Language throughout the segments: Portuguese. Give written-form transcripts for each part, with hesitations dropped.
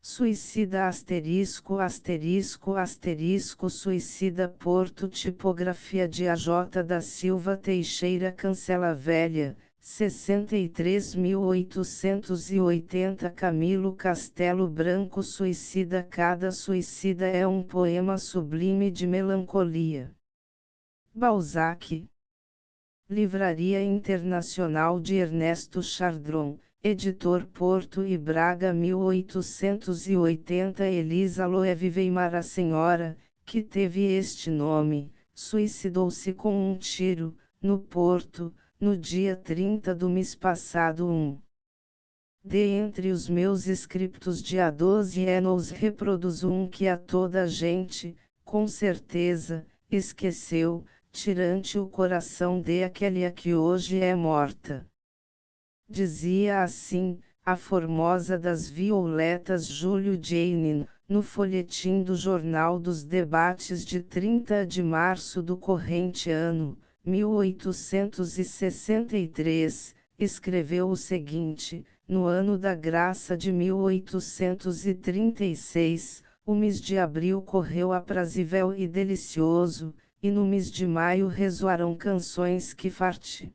Suicida asterisco asterisco asterisco suicida Porto tipografia de AJ da Silva Teixeira Cancela Velha, 63.880 Camilo Castelo Branco suicida Cada suicida é um poema sublime de melancolia. Balzac. Livraria Internacional de Ernesto Chardron, editor Porto e Braga 1880 Elisa Loewe Weimar a senhora, que teve este nome, suicidou-se com um tiro, no Porto, no dia 30 do mês passado. De entre os meus escritos de há 12 anos reproduzo um que a toda a gente, com certeza, esqueceu, tirante o coração de aquela que hoje é morta. Dizia assim, a formosa das violetas Júlio Janin, no folhetim do Jornal dos Debates de 30 de março do corrente ano, 1863, escreveu o seguinte: no ano da graça de 1836, o mês de abril correu aprazível e delicioso, e no mês de maio ressoaram canções que farti.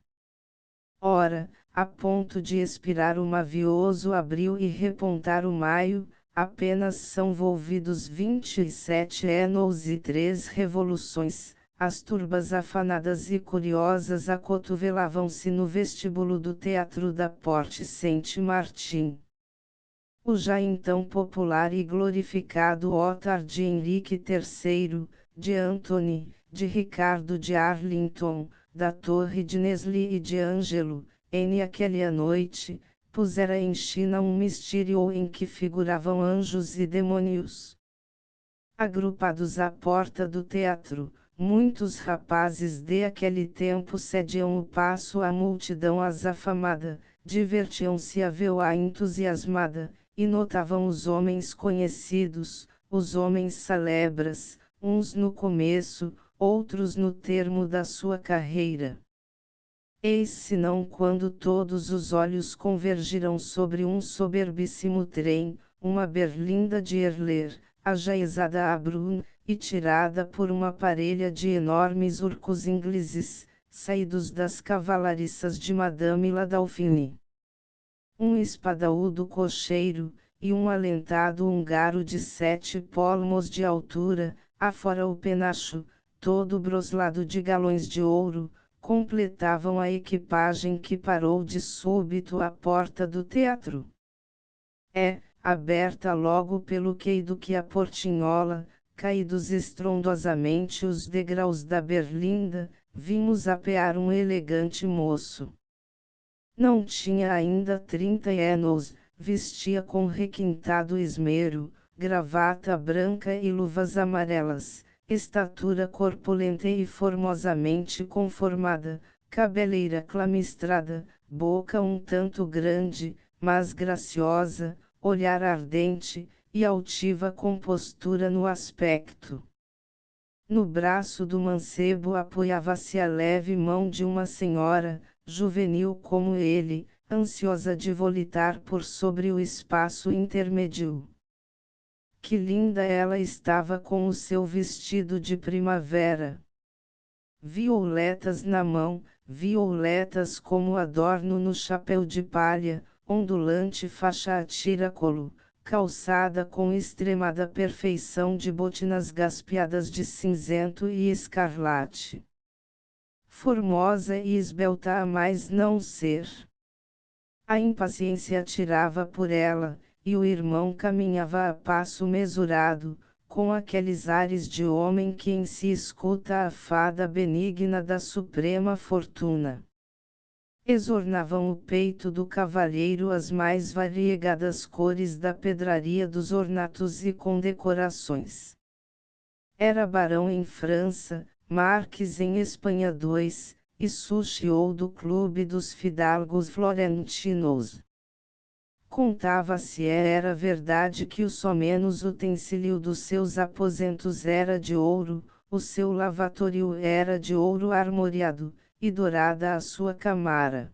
Ora, a ponto de expirar o mavioso abril e repontar o maio, apenas são volvidos 27 anos e 3 revoluções. As turbas afanadas e curiosas acotovelavam-se no vestíbulo do Teatro da Porte Saint-Martin. O já então popular e glorificado Ottar de Henrique III, de Antony, de Ricardo de Arlington, da Torre de Nesle e de Ângelo, em aquela noite, pusera em China um mistério em que figuravam anjos e demônios. Agrupados à porta do teatro, muitos rapazes de aquele tempo cediam o passo à multidão azafamada, divertiam-se a vê-la entusiasmada, e notavam os homens conhecidos, os homens celebres, uns no começo, outros no termo da sua carreira. Eis senão quando todos os olhos convergiram sobre um soberbíssimo trem, uma berlinda de Erler, ajaezada a Brun, e tirada por uma parelha de enormes urcos ingleses, saídos das cavalariças de Madame la Dauphine. Um espadaúdo cocheiro, e um alentado húngaro de 7 palmos de altura, afora o penacho, todo broslado de galões de ouro, completavam a equipagem que parou de súbito à porta do teatro. Aberta logo pelo queido que a portinhola, caídos estrondosamente os degraus da berlinda, vimos apear um elegante moço. Não tinha ainda 30 anos, vestia com requintado esmero, gravata branca e luvas amarelas, estatura corpulenta e formosamente conformada, cabeleira clamistrada, boca um tanto grande, mas graciosa, olhar ardente, e altiva compostura no aspecto. No braço do mancebo apoiava-se a leve mão de uma senhora, juvenil como ele, ansiosa de volitar por sobre o espaço intermédio. Que linda ela estava com o seu vestido de primavera! Violetas na mão, violetas como adorno no chapéu de palha, ondulante faixa a tiracolo, calçada com extremada perfeição de botinas gaspeadas de cinzento e escarlate. Formosa e esbelta a mais não ser. A impaciência tirava por ela, e o irmão caminhava a passo mesurado, com aqueles ares de homem que em si escuta a fada benigna da suprema fortuna. Exornavam o peito do cavalheiro as mais variegadas cores da pedraria dos ornatos e condecorações. Era barão em França, marques em Espanha II, e sucessor do Clube dos Fidalgos Florentinos. Contava-se era verdade que o somenos utensílio dos seus aposentos era de ouro, o seu lavatório era de ouro armoriado, e dourada a sua camara.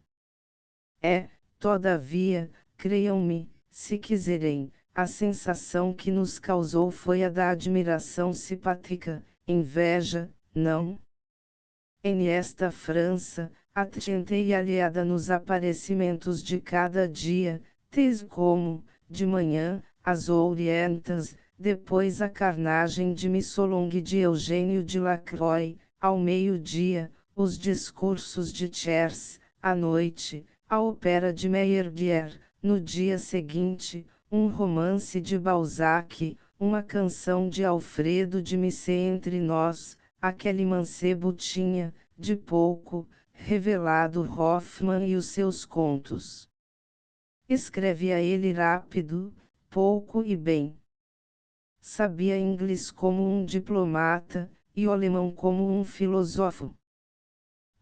Todavia, creiam-me, se quiserem, a sensação que nos causou foi a da admiração simpática, inveja, não? Em esta França, atenta e aliada nos aparecimentos de cada dia, tais como, de manhã, as Orientas, depois a carnagem de Missolong e de Eugênio de Lacroix, ao meio-dia, os discursos de Thiers, à noite, a ópera de Meyerbeer, no dia seguinte, um romance de Balzac, uma canção de Alfredo de Musset entre nós, aquele mancebo tinha, de pouco, revelado Hoffmann e os seus contos. Escrevia ele rápido, pouco e bem. Sabia inglês como um diplomata, e o alemão como um filósofo.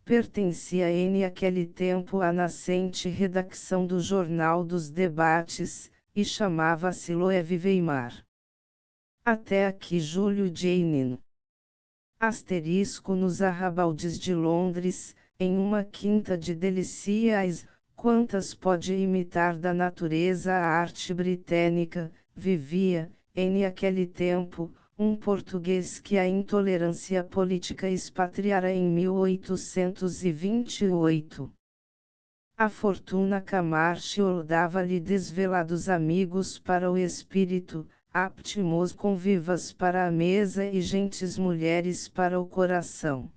Pertencia naquele tempo à nascente redação do Jornal dos Debates, e chamava-se Loewe Weimar. Até aqui Júlio Jeinino. Asterisco nos arrabaldes de Londres, em uma quinta de delicias, quantas pode imitar da natureza a arte britânica, vivia, em aquele tempo, um português que a intolerância política expatriara em 1828. A fortuna Camargo dava-lhe desvelados amigos para o espírito, aptimos convivas para a mesa e gentes mulheres para o coração.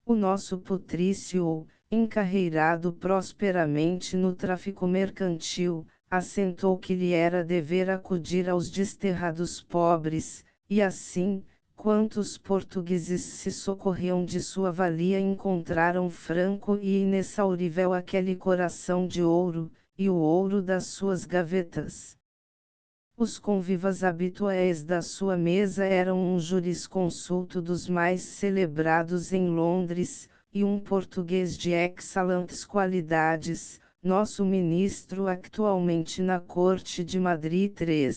O nosso Patrício, encarreirado prosperamente no tráfico mercantil, assentou que lhe era dever acudir aos desterrados pobres, e assim, quantos portugueses se socorriam de sua valia encontraram franco e inexaurível aquele coração de ouro, e o ouro das suas gavetas. Os convivas habituais da sua mesa eram um jurisconsulto dos mais celebrados em Londres, e um português de excelentes qualidades, nosso ministro atualmente na corte de Madrid III.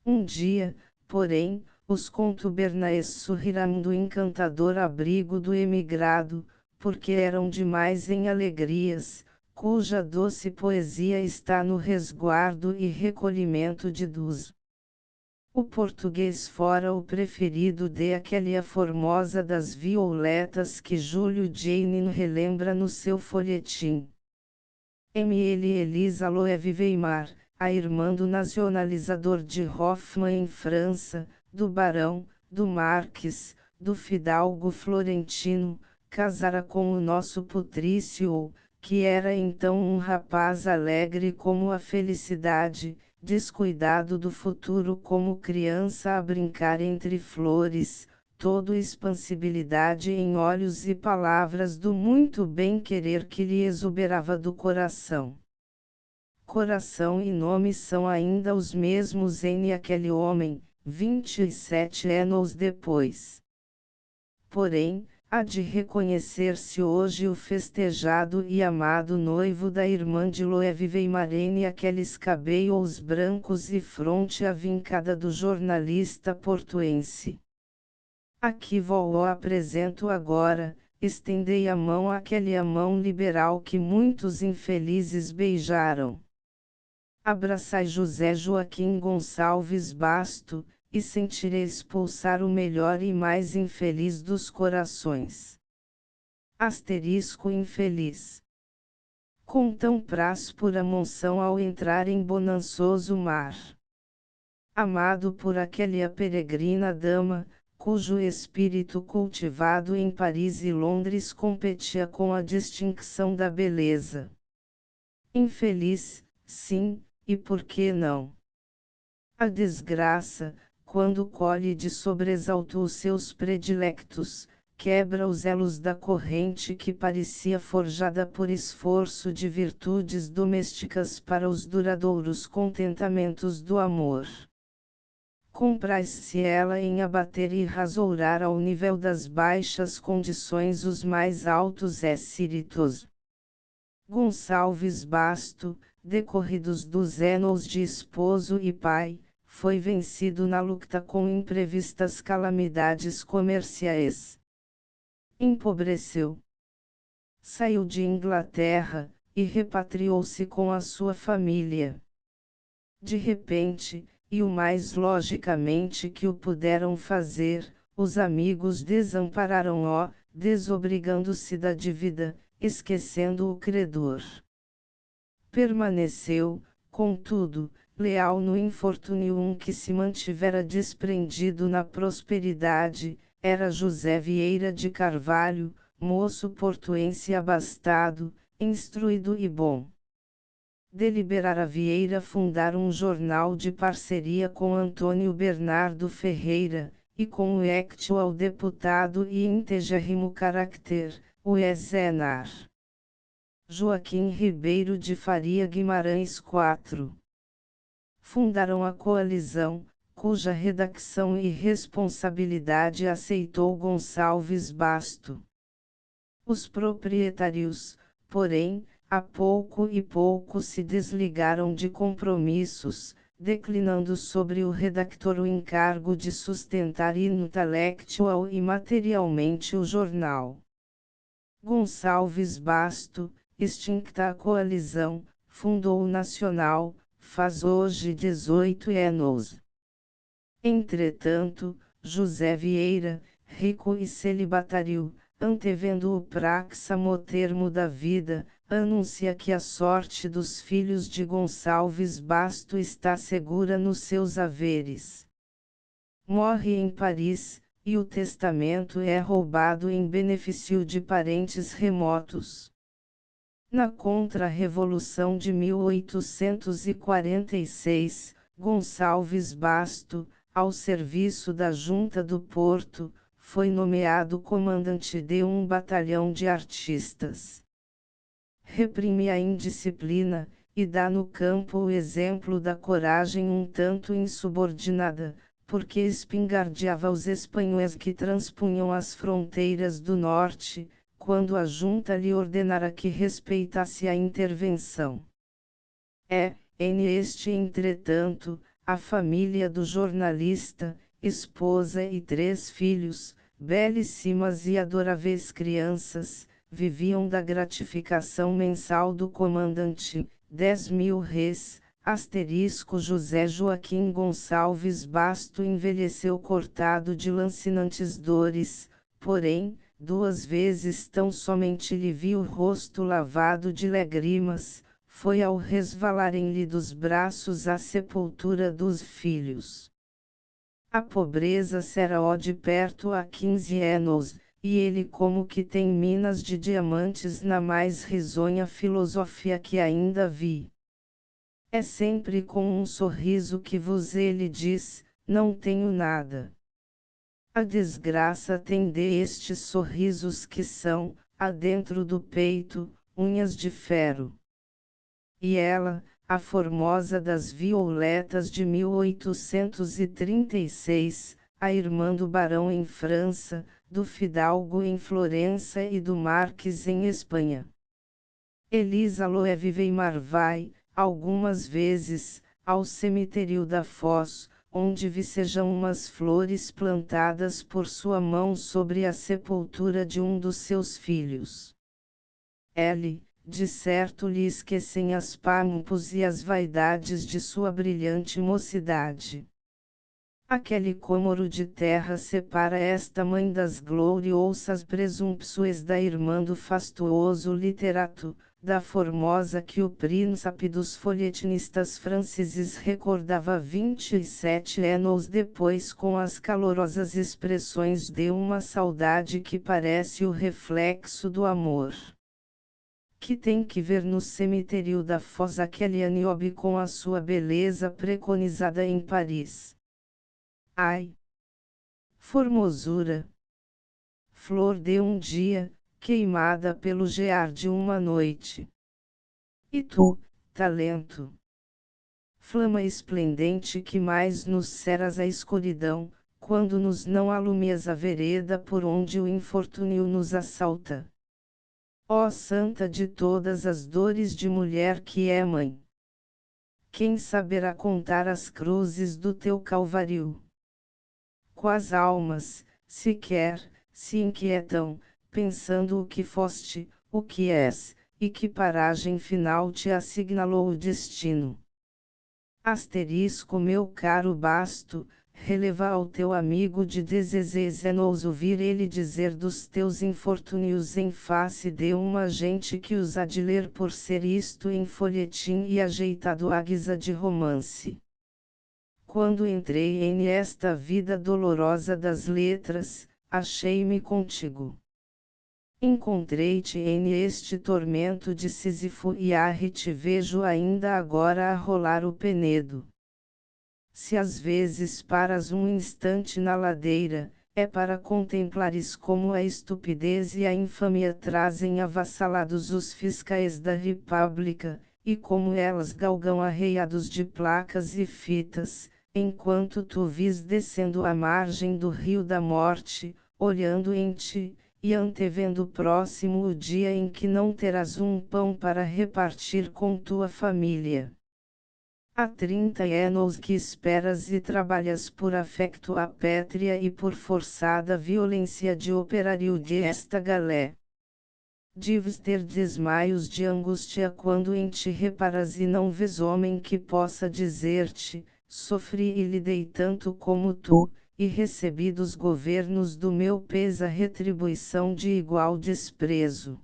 Um dia, porém, os contubernaes sorriram do encantador abrigo do emigrado, porque eram demais em alegrias, cuja doce poesia está no resguardo e recolhimento de Dus. O português fora o preferido de aquela formosa das violetas que Júlio Jeinino relembra no seu folhetim. Elisa Loewe Weimar, a irmã do nacionalizador de Hoffmann em França, do barão, do marques, do fidalgo florentino, casara com o nosso Patrício, que era então um rapaz alegre como a felicidade, descuidado do futuro como criança a brincar entre flores, todo expansibilidade em olhos e palavras do muito bem-querer que lhe exuberava do coração. Coração e nome são ainda os mesmos em aquele homem, 27 anos depois. Porém, há de reconhecer-se hoje o festejado e amado noivo da irmã de Loewe Weimar em aqueles cabelos brancos e fronte avincada do jornalista portuense. Aqui vou apresento agora, estendei a mão àquele a mão liberal que muitos infelizes beijaram. Abraçai José Joaquim Gonçalves Basto, e sentirei expulsar o melhor e mais infeliz dos corações. Asterisco infeliz. Com tão práspera monção ao entrar em bonançoso mar. Amado por aquela peregrina dama, cujo espírito cultivado em Paris e Londres competia com a distinção da beleza. Infeliz, sim, e por que não? A desgraça, quando colhe de sobressalto os seus predilectos, quebra os elos da corrente que parecia forjada por esforço de virtudes domésticas para os duradouros contentamentos do amor. Compraz-se ela em abater e rasourar ao nível das baixas condições os mais altos espíritos. Gonçalves Basto, decorridos 2 anos de esposo e pai, foi vencido na luta com imprevistas calamidades comerciais. Empobreceu. Saiu de Inglaterra, e repatriou-se com a sua família. De repente, e o mais logicamente que o puderam fazer, os amigos desampararam-o, desobrigando-se da dívida, esquecendo o credor. Permaneceu, contudo, leal no infortúnio um que se mantivera desprendido na prosperidade, era José Vieira de Carvalho, moço portuense abastado, instruído e bom. Deliberara Vieira fundar um jornal de parceria com Antônio Bernardo Ferreira, e com o actual deputado e integérrimo caráter, o Ezenar Joaquim Ribeiro de Faria Guimarães IV. Fundaram a coalizão, cuja redacção e responsabilidade aceitou Gonçalves Basto. Os proprietários, porém, a pouco e pouco se desligaram de compromissos, declinando sobre o redactor o encargo de sustentar intelectual e materialmente o jornal. Gonçalves Basto, extinta a coalizão, fundou o Nacional, faz hoje 18 anos. Entretanto, José Vieira, rico e celibatário, antevendo o praxamo termo da vida, anuncia que a sorte dos filhos de Gonçalves Basto está segura nos seus haveres. Morre em Paris, e o testamento é roubado em benefício de parentes remotos. Na Contra-Revolução de 1846, Gonçalves Basto, ao serviço da Junta do Porto, foi nomeado comandante de um batalhão de artistas. Reprime a indisciplina, e dá no campo o exemplo da coragem um tanto insubordinada, porque espingardeava os espanhóis que transpunham as fronteiras do norte, quando a junta lhe ordenara que respeitasse a intervenção. Entretanto, a família do jornalista, esposa e 3 filhos, belíssimas e adoráveis crianças, viviam da gratificação mensal do comandante, 10.000 réis. José Joaquim Gonçalves Basto envelheceu cortado de lancinantes dores, porém, 2 vezes tão somente lhe vi o rosto lavado de lágrimas, foi ao resvalarem-lhe dos braços a sepultura dos filhos. A pobreza será-o de perto há 15 anos, e ele como que tem minas de diamantes na mais risonha filosofia que ainda vi. É sempre com um sorriso que vos ele diz, não tenho nada. A desgraça tem destes sorrisos que são, adentro do peito, unhas de ferro. E ela, a formosa das violetas de 1836, a irmã do barão em França, do fidalgo em Florença e do marquês em Espanha. Elisa Loevive e Marvai, algumas vezes, ao cemitério da Foz, onde vicejam umas flores plantadas por sua mão sobre a sepultura de um dos seus filhos. De certo lhe esquecem as pampos e as vaidades de sua brilhante mocidade. Aquele cômoro de terra separa esta mãe das gloriosas presumpções da irmã do fastuoso literato, da formosa que o príncipe dos folhetinistas franceses recordava 27 anos depois com as calorosas expressões de uma saudade que parece o reflexo do amor. Que tem que ver no cemitério da Foz aquele Aniobe com a sua beleza preconizada em Paris. Ai! Formosura! Flor de um dia, queimada pelo gear de uma noite. E tu, talento! Flama esplendente que mais nos ceras a escuridão, quando nos não alumias a vereda por onde o infortúnio nos assalta. Ó santa de todas as dores de mulher que é mãe! Quem saberá contar as cruzes do teu calvário? Quais almas, sequer, se inquietam, pensando o que foste, o que és, e que paragem final te assinalou o destino. Meu caro Basto, releva ao teu amigo de nos ouvir ele dizer dos teus infortúnios em face de uma gente que os há de ler por ser isto em folhetim e ajeitado à guisa de romance. Quando entrei em esta vida dolorosa das letras, achei-me contigo. Encontrei-te em este tormento de Sísifo e te vejo ainda agora a rolar o penedo. Se às vezes paras um instante na ladeira, é para contemplares como a estupidez e a infâmia trazem avassalados os fiscais da República, e como elas galgam arreiados de placas e fitas, enquanto tu vis descendo a margem do rio da morte, olhando em ti, e antevendo próximo o dia em que não terás um pão para repartir com tua família. Há 30 anos que esperas e trabalhas por afecto à pátria e por forçada violência de operário de esta galé. Deves ter desmaios de angústia quando em ti reparas e não vês homem que possa dizer-te, sofri e lidei tanto como tu, e recebi dos governos do meu país a retribuição de igual desprezo.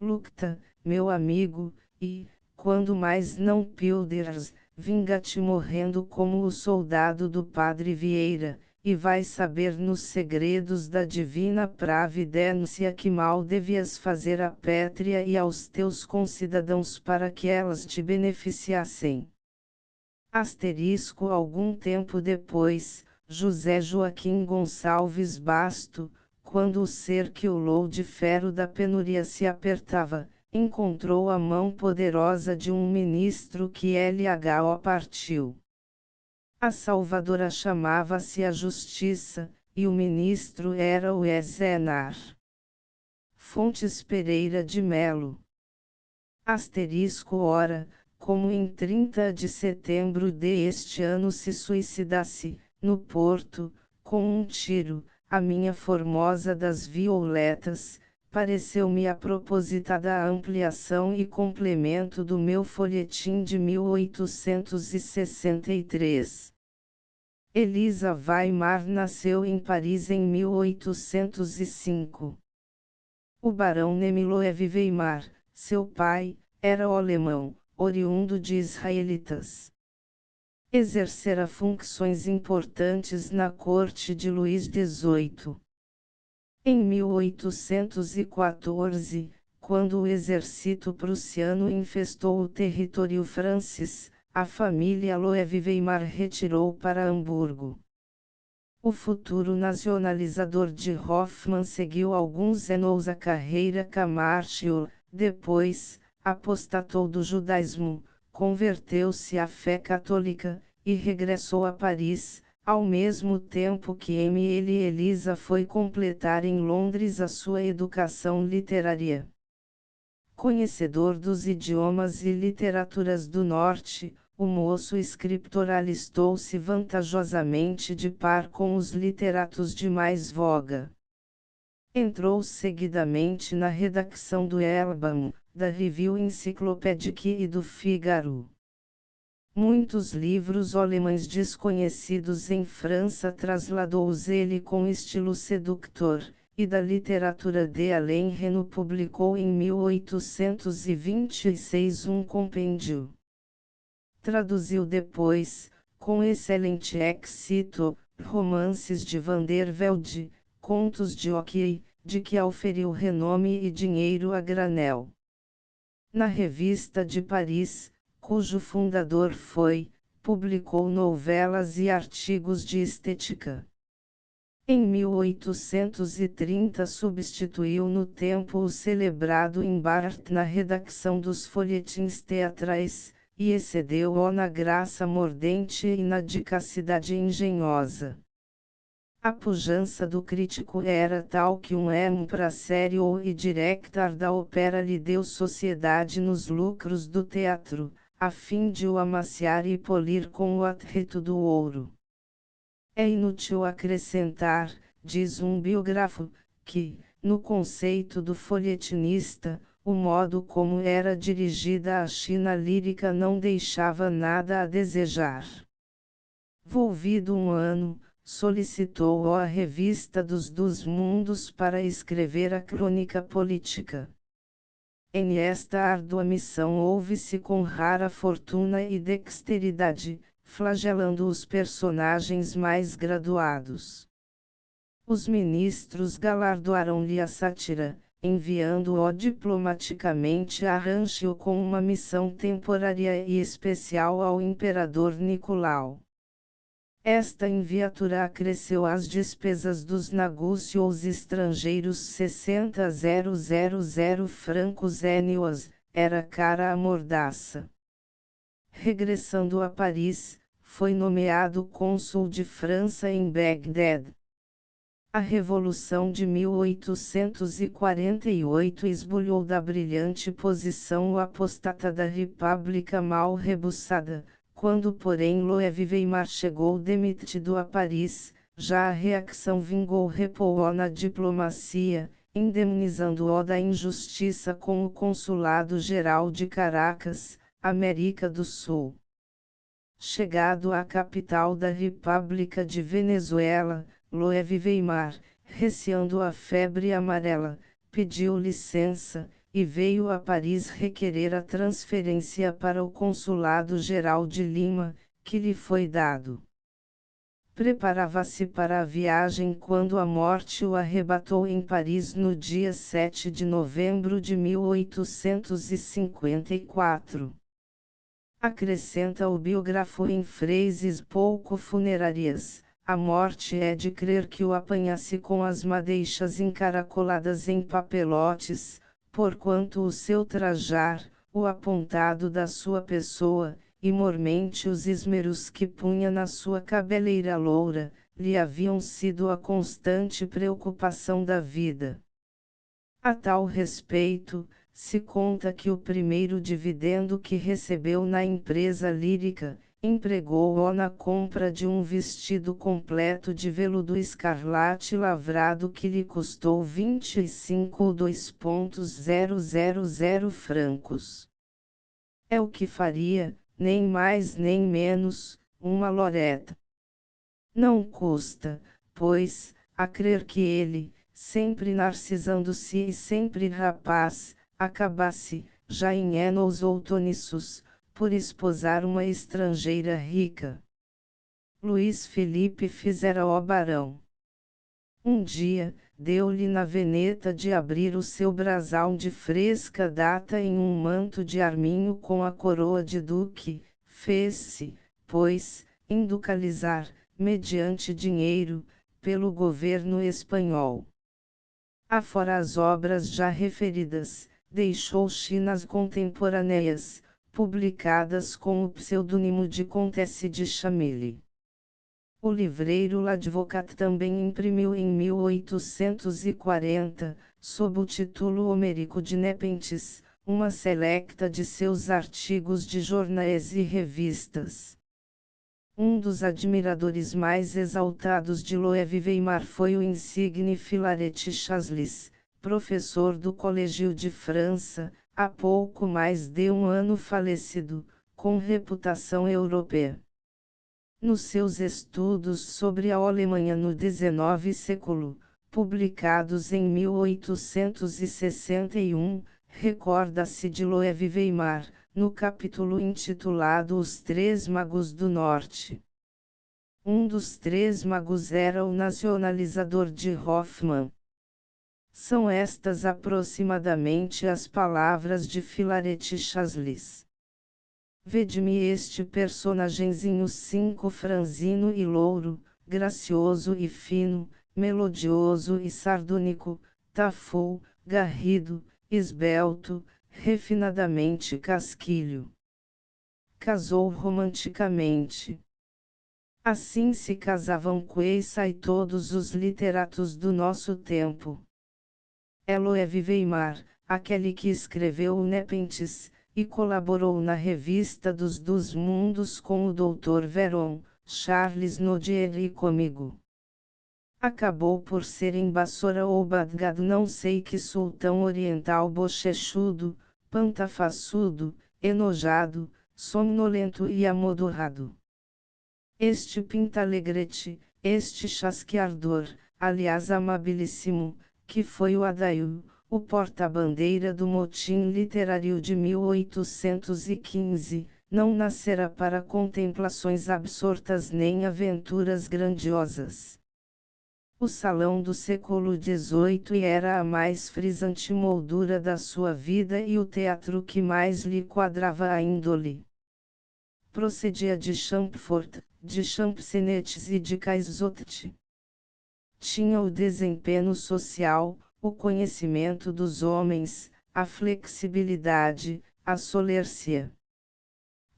Lucta, meu amigo, e, quando mais não pilderas, vinga-te morrendo como o soldado do Padre Vieira, e vais saber nos segredos da divina providência que mal devias fazer à pátria e aos teus concidadãos para que elas te beneficiassem. Algum tempo depois, José Joaquim Gonçalves Basto, quando o cerquilou de ferro da penúria se apertava, encontrou a mão poderosa de um ministro que LHO partiu. A salvadora chamava-se a Justiça, e o ministro era o Ezenar Fontes Pereira de Melo. Ora, como em 30 de setembro deste ano se suicidasse, no Porto, com um tiro, a minha Formosa das Violetas, pareceu-me a propositada a ampliação e complemento do meu folhetim de 1863. Elisa Weimar nasceu em Paris em 1805. O barão Nemiloev Weimar, seu pai, era alemão, oriundo de israelitas. Exercera funções importantes na corte de Luís XVIII. Em 1814, quando o exército prussiano infestou o território francês, a família Loewy Weimar retirou para Hamburgo. O futuro nacionalizador de Hoffmann seguiu alguns anos a carreira comercial, depois, apostatou do judaísmo, converteu-se à fé católica, e regressou a Paris, ao mesmo tempo que Elisa foi completar em Londres a sua educação literária. Conhecedor dos idiomas e literaturas do Norte, o moço escritor alistou-se vantajosamente de par com os literatos de mais voga. Entrou seguidamente na redação do Album, da Revue Encyclopédique e do Figaro. Muitos livros alemães desconhecidos em França trasladou-os ele com estilo sedutor, e da literatura de Alain Renaud publicou em 1826 um compêndio. Traduziu depois, com excelente êxito, romances de Van der Velde, contos de Hockey, de que auferiu renome e dinheiro a granel. Na Revista de Paris, cujo fundador foi, publicou novelas e artigos de estética. Em 1830 substituiu no tempo o celebrado Imbart na redação dos folhetins teatrais, e excedeu-o na graça mordente e na dicacidade engenhosa. A pujança do crítico era tal que um impresario e diretor da ópera lhe deu sociedade nos lucros do teatro, a fim de o amaciar e polir com o atrito do ouro. É inútil acrescentar, diz um biógrafo, que, no conceito do folhetinista, o modo como era dirigida a China lírica não deixava nada a desejar. Volvido um ano, solicitou a Revista dos Mundos para escrever a crônica política. Em esta árdua missão houve-se com rara fortuna e dexteridade, flagelando os personagens mais graduados. Os ministros galardoaram-lhe a sátira, enviando-o diplomaticamente a Rancho com uma missão temporária e especial ao imperador Nicolau. Esta enviatura acresceu às despesas dos negócios estrangeiros 60.000 francos annuais, era cara a mordaça. Regressando a Paris, foi nomeado cônsul de França em Bagdad. A Revolução de 1848 esbulhou da brilhante posição o apostata da República mal rebuçada. Quando porém Loewe Weimar chegou demitido a Paris, já a reação vingou repoou na diplomacia, indemnizando-o da injustiça com o Consulado-Geral de Caracas, América do Sul. Chegado à capital da República de Venezuela, Loewe Weimar, receando a febre amarela, pediu licença, e veio a Paris requerer a transferência para o Consulado-Geral de Lima, que lhe foi dado. Preparava-se para a viagem quando a morte o arrebatou em Paris no dia 7 de novembro de 1854. Acrescenta o biógrafo em frases pouco funerárias. A morte é de crer que o apanhasse com as madeixas encaracoladas em papelotes, porquanto o seu trajar, o apontado da sua pessoa, e mormente os esmeros que punha na sua cabeleira loura, lhe haviam sido a constante preocupação da vida. A tal respeito, se conta que o primeiro dividendo que recebeu na empresa lírica, empregou-o na compra de um vestido completo de veludo escarlate lavrado que lhe custou 25,200 francos. É o que faria, nem mais nem menos, uma loreta. Não custa, pois, a crer que ele, sempre narcisando-se e sempre rapaz, acabasse, já em anos outonissos, por esposar uma estrangeira rica. Luís Felipe fizera o barão. Um dia, deu-lhe na veneta de abrir o seu brasão de fresca data em um manto de arminho com a coroa de duque, fez-se, pois, inducalizar, mediante dinheiro, pelo governo espanhol. Afora as obras já referidas, deixou chinas contemporâneas, publicadas com o pseudônimo de Comtesse de Chamilly. O livreiro L'Advocat também imprimiu em 1840, sob o título Homérico de Nepenthes, uma selecta de seus artigos de jornais e revistas. Um dos admiradores mais exaltados de Loewe Weimar foi o insigne Philarète Chasles, professor do Colégio de França, há pouco mais de um ano falecido, com reputação europeia. Nos seus estudos sobre a Alemanha no XIX século, publicados em 1861, recorda-se de Loewe Weimar, no capítulo intitulado Os Três Magos do Norte. Um dos três magos era o nacionalizador de Hoffmann. São estas aproximadamente as palavras de Philarète Chasles. Vede-me este personagenzinho cinco franzino e louro, gracioso e fino, melodioso e sardônico, tafu, garrido, esbelto, refinadamente casquilho. Casou romanticamente. Assim se casavam Queissa e todos os literatos do nosso tempo. É Loewe Weimar, aquele que escreveu o Nepenthes, e colaborou na Revista dos Mundos com o Dr. Veron, Charles Nodier e comigo. Acabou por ser em Bassora ou Bagdad, não sei que sultão oriental bochechudo, pantafaçudo, enojado, somnolento e amodorrado. Este pintalegrete, este chasqueador, aliás amabilíssimo, que foi o Adail, o porta-bandeira do motim literário de 1815, não nascera para contemplações absortas nem aventuras grandiosas. O salão do século XVIII era a mais frisante moldura da sua vida e o teatro que mais lhe quadrava a índole. Procedia de Champfort, de Champsenetes e de Caisote. Tinha o desempenho social, o conhecimento dos homens, a flexibilidade, a solércia.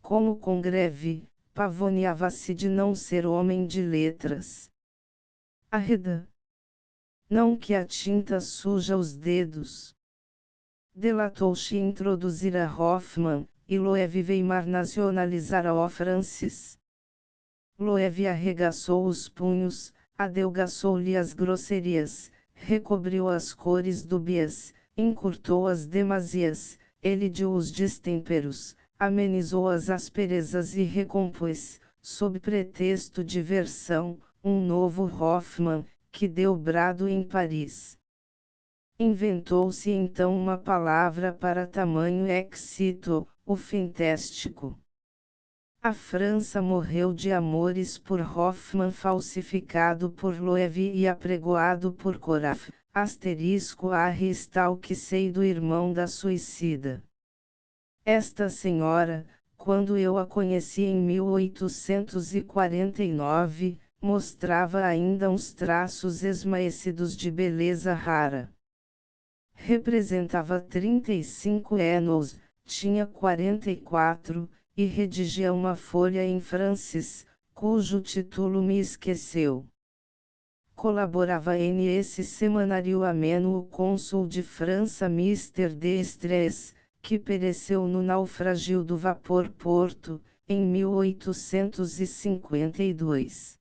Como Congreve, pavoneava-se de não ser homem de letras. Arreda. Não que a tinta suja os dedos. Delatou-se introduzir a Hoffmann, e Loewe Weimar nacionalizar a Francis. Loewe arregaçou os punhos, adelgaçou-lhe as grosserias, recobriu as cores dúbias, encurtou as demasias, elidiu os destemperos, amenizou as asperezas e recompôs, sob pretexto de versão, um novo Hoffmann, que deu brado em Paris. Inventou-se então uma palavra para tamanho éxito, o fantástico. A França morreu de amores por Hoffmann, falsificado por Loewe e apregoado por Coraf, asterisco tal que sei do irmão da suicida. Esta senhora, quando eu a conheci em 1849, mostrava ainda uns traços esmaecidos de beleza rara. Representava 35 anos, tinha 44, e redigia uma folha em francês, cujo título me esqueceu. Colaborava nesse semanário ameno o cônsul de França Mr. D'Estrées, que pereceu no naufrágio do vapor Porto, em 1852.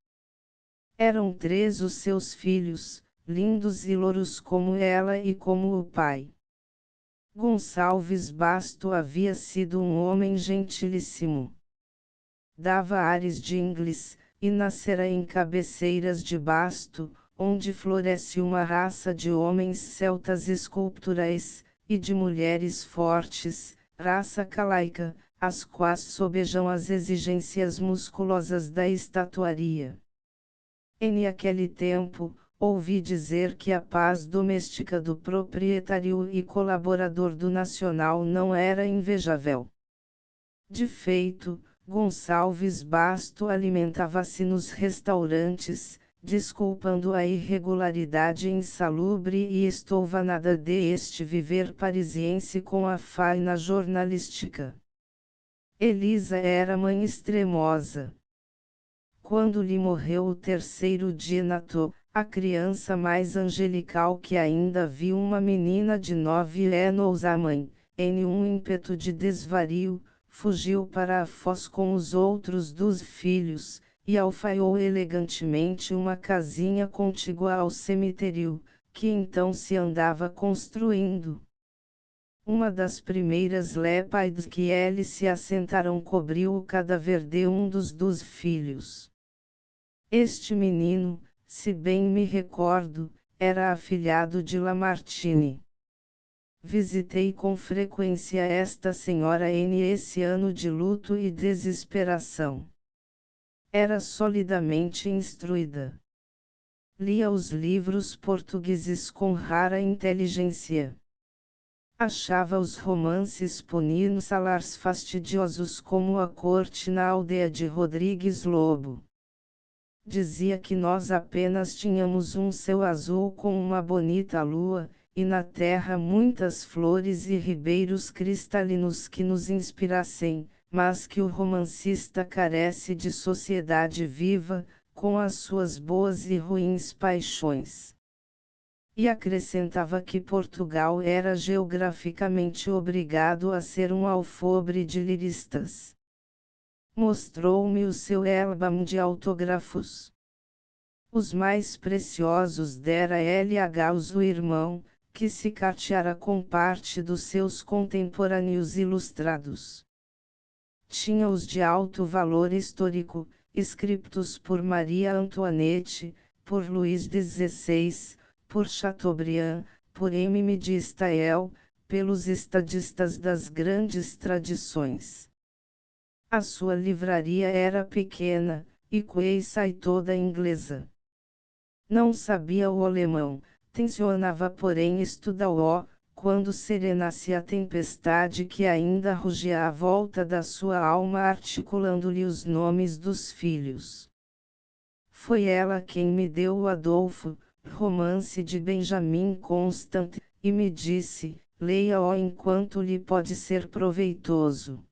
Eram 3 os seus filhos, lindos e louros como ela e como o pai. Gonçalves Basto havia sido um homem gentilíssimo. Dava ares de inglês, e nascera em Cabeceiras de Basto, onde floresce uma raça de homens celtas esculturais, e de mulheres fortes, raça calaica, as quais sobejam as exigências musculosas da estatuaria. Em aquele tempo, ouvi dizer que a paz doméstica do proprietário e colaborador do Nacional não era invejável. De feito, Gonçalves Basto alimentava-se nos restaurantes, desculpando a irregularidade insalubre e estouvanada deste viver parisiense com a faina jornalística. Elisa era mãe extremosa. Quando lhe morreu o 3º dínato, a criança mais angelical que ainda viu, uma menina de 9 anos, a mãe, em um ímpeto de desvario, fugiu para a foz com os outros 2 filhos, e alfaiou elegantemente uma casinha contígua ao cemitério, que então se andava construindo. Uma das primeiras lápides que eles se assentaram cobriu o cadáver de um dos 2 filhos. Este menino, se bem me recordo, era afilhado de Lamartine. Visitei com frequência esta senhora esse ano de luto e desesperação. Era solidamente instruída. Lia os livros portugueses com rara inteligência. Achava os romances peninsulars fastidiosos como A Corte na Aldeia de Rodrigues Lobo. Dizia que nós apenas tínhamos um céu azul com uma bonita lua, e na terra muitas flores e ribeiros cristalinos que nos inspirassem, mas que o romancista carece de sociedade viva, com as suas boas e ruins paixões. E acrescentava que Portugal era geograficamente obrigado a ser um alfobre de liristas. Mostrou-me o seu álbum de autógrafos. Os mais preciosos dera LH o irmão, que se carteara com parte dos seus contemporâneos ilustrados. Tinha-os de alto valor histórico, escritos por Maria Antoinette, por Luís XVI, por Chateaubriand, por M. de Staël, pelos estadistas das grandes tradições. A sua livraria era pequena, e quase toda inglesa. Não sabia o alemão, tencionava porém estudá-lo, quando serenasse a tempestade que ainda rugia à volta da sua alma articulando-lhe os nomes dos filhos. Foi ela quem me deu o Adolfo, romance de Benjamin Constant, e me disse, leia-o enquanto lhe pode ser proveitoso.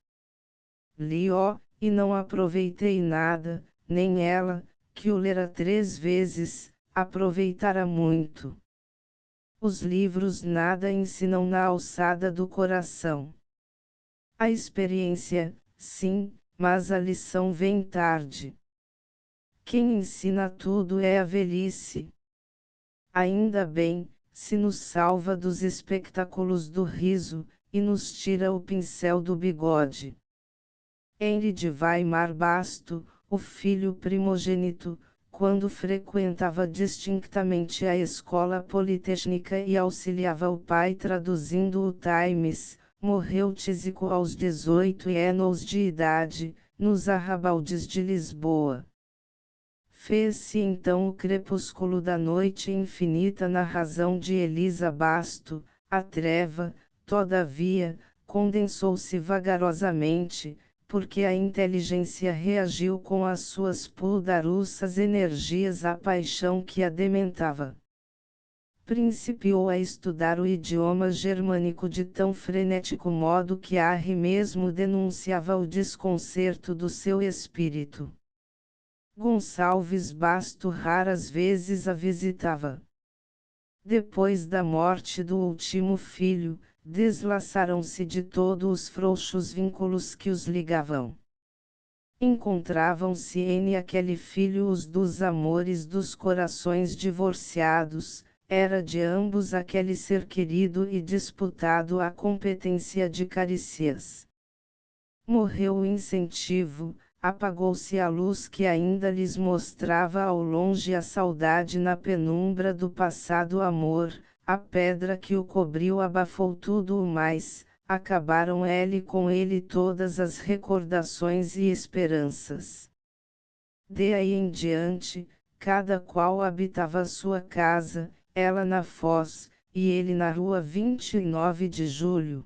Li-o, e não aproveitei nada, nem ela, que o lera 3 vezes, aproveitara muito. Os livros nada ensinam na alçada do coração. A experiência, sim, mas a lição vem tarde. Quem ensina tudo é a velhice. Ainda bem, se nos salva dos espetáculos do riso, e nos tira o pincel do bigode. Henri de Weimar Basto, o filho primogênito, quando frequentava distintamente a escola politécnica e auxiliava o pai traduzindo o Times, morreu tísico aos 18 anos de idade, nos arrabaldes de Lisboa. Fez-se então o crepúsculo da noite infinita na razão de Elisa Basto, a treva, todavia, condensou-se vagarosamente, porque a inteligência reagiu com as suas puldaruças energias à paixão que a dementava. Principiou a estudar o idioma germânico de tão frenético modo que Harry mesmo denunciava o desconcerto do seu espírito. Gonçalves Basto raras vezes a visitava. Depois da morte do último filho, deslaçaram-se de todo os frouxos vínculos que os ligavam. Encontravam-se em aquele filho os dos amores dos corações divorciados, era de ambos aquele ser querido e disputado a competência de carícias. Morreu o incentivo, apagou-se a luz que ainda lhes mostrava ao longe a saudade na penumbra do passado amor, a pedra que o cobriu abafou tudo o mais, acabaram ele com ele todas as recordações e esperanças. De aí em diante, cada qual habitava sua casa, ela na Foz, e ele na rua 29 de Julho.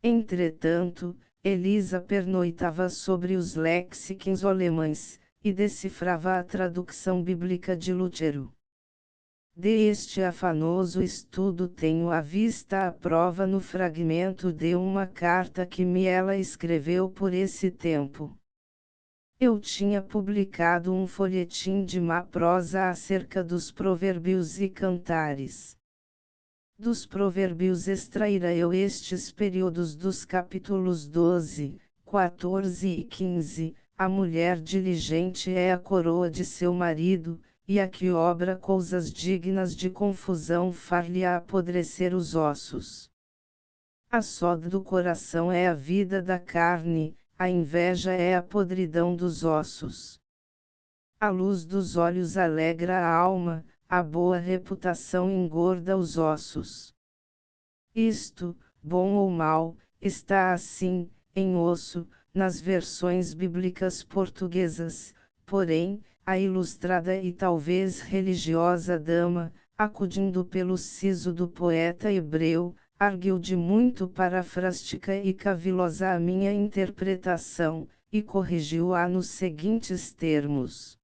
Entretanto, Elisa pernoitava sobre os léxicons alemães, e decifrava a tradução bíblica de Lutero. Deste afanoso estudo tenho à vista a prova no fragmento de uma carta que me ela escreveu por esse tempo. Eu tinha publicado um folhetim de má prosa acerca dos provérbios e cantares. Dos provérbios extraíra eu estes períodos dos capítulos 12, 14 e 15, a mulher diligente é a coroa de seu marido, e a que obra coisas dignas de confusão far-lhe apodrecer os ossos. A soda do coração é a vida da carne, a inveja é a podridão dos ossos. A luz dos olhos alegra a alma, a boa reputação engorda os ossos. Isto, bom ou mal, está assim, em osso, nas versões bíblicas portuguesas, porém, a ilustrada e talvez religiosa dama, acudindo pelo siso do poeta hebreu, arguiu de muito parafrástica e cavilosa a minha interpretação, e corrigiu-a nos seguintes termos.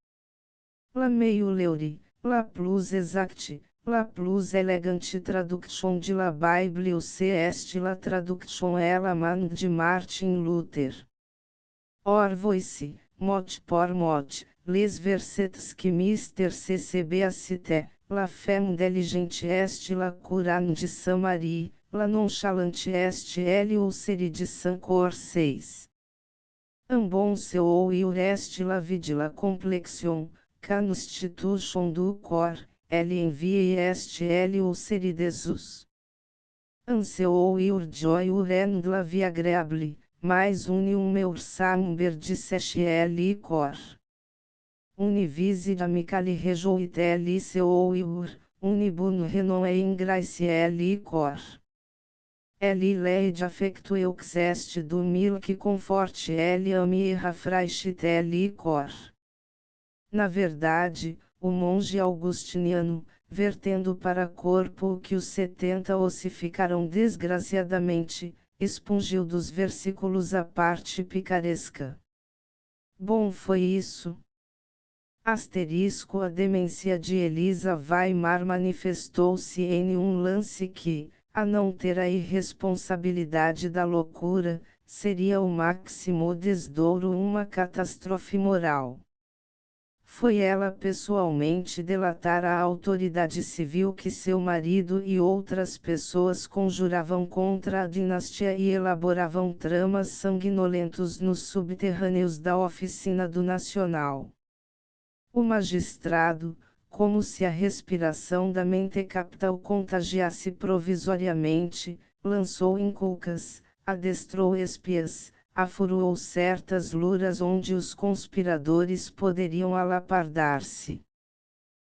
La meio leuri, la plus exacte, la plus elegante traduction de la Bible est la traduction alemã de Martin Luther. Or voici, mot por mot, les versets que Mr. CCB cite, la femme diligente est la Coran de Saint-Marie, la nonchalante est elle ou série de Saint-Cor 6. Un bon seu ou est la vie de la complexion, constitution do cor, ele envia est ele o seridesus. Anseou iur joy urendla viagreable, mais unium meur samber disseste eli cor. Univisida amicali rejoit eli seu iur, unibun renon e ingrace eli cor. Eli leide affecto euxeste do mil que conforte eli ami rafraixit eli cor. Na verdade, o monge augustiniano, vertendo para corpo o que os 70 ossificaram desgraciadamente, expungiu dos versículos a parte picaresca. Bom foi isso. Asterisco. A demência de Elisa Weimar manifestou-se em um lance que, a não ter a irresponsabilidade da loucura, seria o máximo desdouro, uma catástrofe moral. Foi ela pessoalmente delatar à autoridade civil que seu marido e outras pessoas conjuravam contra a dinastia e elaboravam tramas sanguinolentos nos subterrâneos da oficina do Nacional. O magistrado, como se a respiração da mentecapta o contagiasse provisoriamente, lançou inculcas, adestrou espias, afurou certas luras onde os conspiradores poderiam alapardar-se.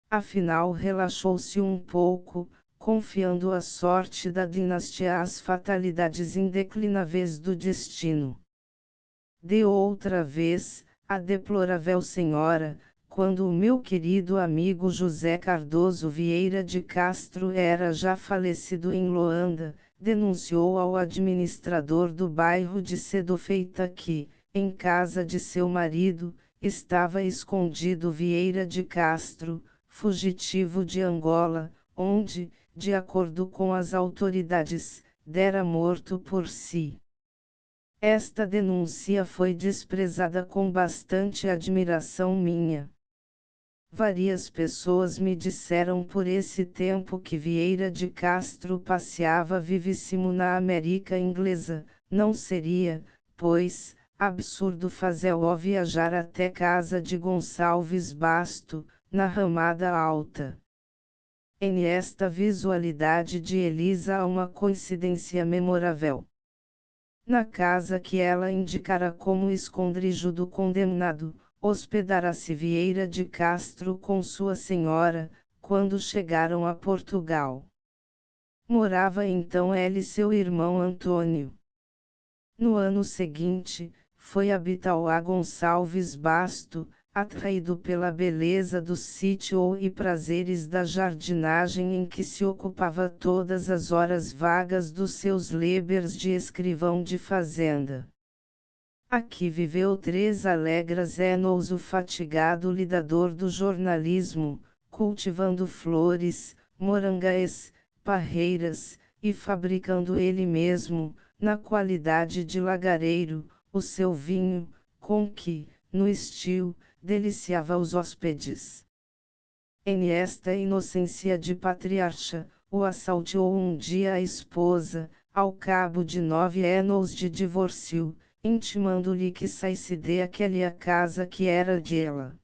Afinal relaxou-se um pouco, confiando a sorte da dinastia às fatalidades indeclináveis do destino. De outra vez, a deplorável senhora, quando o meu querido amigo José Cardoso Vieira de Castro era já falecido em Loanda, denunciou ao administrador do bairro de Sedofeita que, em casa de seu marido, estava escondido Vieira de Castro, fugitivo de Angola, onde, de acordo com as autoridades, dera morto por si. Esta denúncia foi desprezada com bastante admiração minha. Várias pessoas me disseram por esse tempo que Vieira de Castro passeava vivíssimo na América Inglesa. Não seria, pois, absurdo fazê-lo viajar até casa de Gonçalves Basto, na Ramada Alta. Em esta visualidade de Elisa há uma coincidência memorável. Na casa que ela indicara como esconderijo do condenado, hospedara-se Vieira de Castro com sua senhora, quando chegaram a Portugal. Morava então ela e seu irmão Antônio. No ano seguinte, foi habitar a Gonçalves Basto, atraído pela beleza do sítio e prazeres da jardinagem em que se ocupava todas as horas vagas dos seus lebers de escrivão de fazenda. Aqui viveu 3 alegres anos o fatigado lidador do jornalismo, cultivando flores, morangueiras, parreiras, e fabricando ele mesmo, na qualidade de lagareiro, o seu vinho, com que, no estio, deliciava os hóspedes. Em esta inocência de patriarca, o assaltou um dia a esposa, ao cabo de 9 anos de divórcio, intimando-lhe que saísse daquela casa que era dela.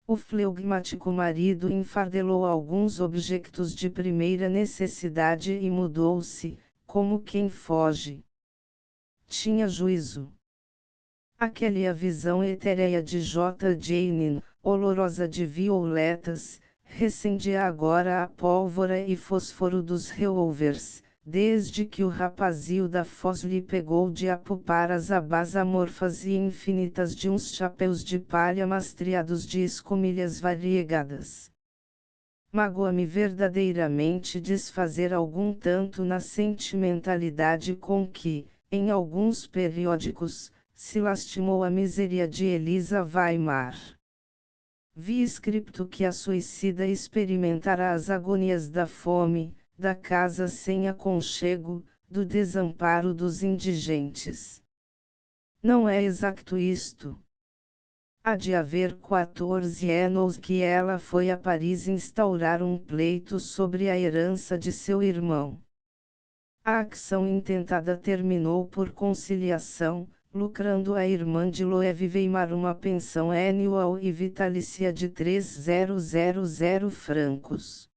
O flegmático marido enfardelou alguns objetos de primeira necessidade e mudou-se, como quem foge. Tinha juízo. Aquela visão etérea de J. Jane, olorosa de violetas, recendia agora a pólvora e fósforo dos revólveres, desde que o rapazio da Foz lhe pegou de apupar as abas amorfas e infinitas de uns chapéus de palha mastreados de escumilhas variegadas. Magoa-me verdadeiramente desfazer algum tanto na sentimentalidade com que, em alguns periódicos, se lastimou a miséria de Elisa Weimar. Vi escrito que a suicida experimentara as agonias da fome, da casa sem aconchego, do desamparo dos indigentes. Não é exato isto. Há de haver 14 anos que ela foi a Paris instaurar um pleito sobre a herança de seu irmão. A ação intentada terminou por conciliação, lucrando a irmã de Loewe Weimar uma pensão anual e vitalícia de 3.000 francos.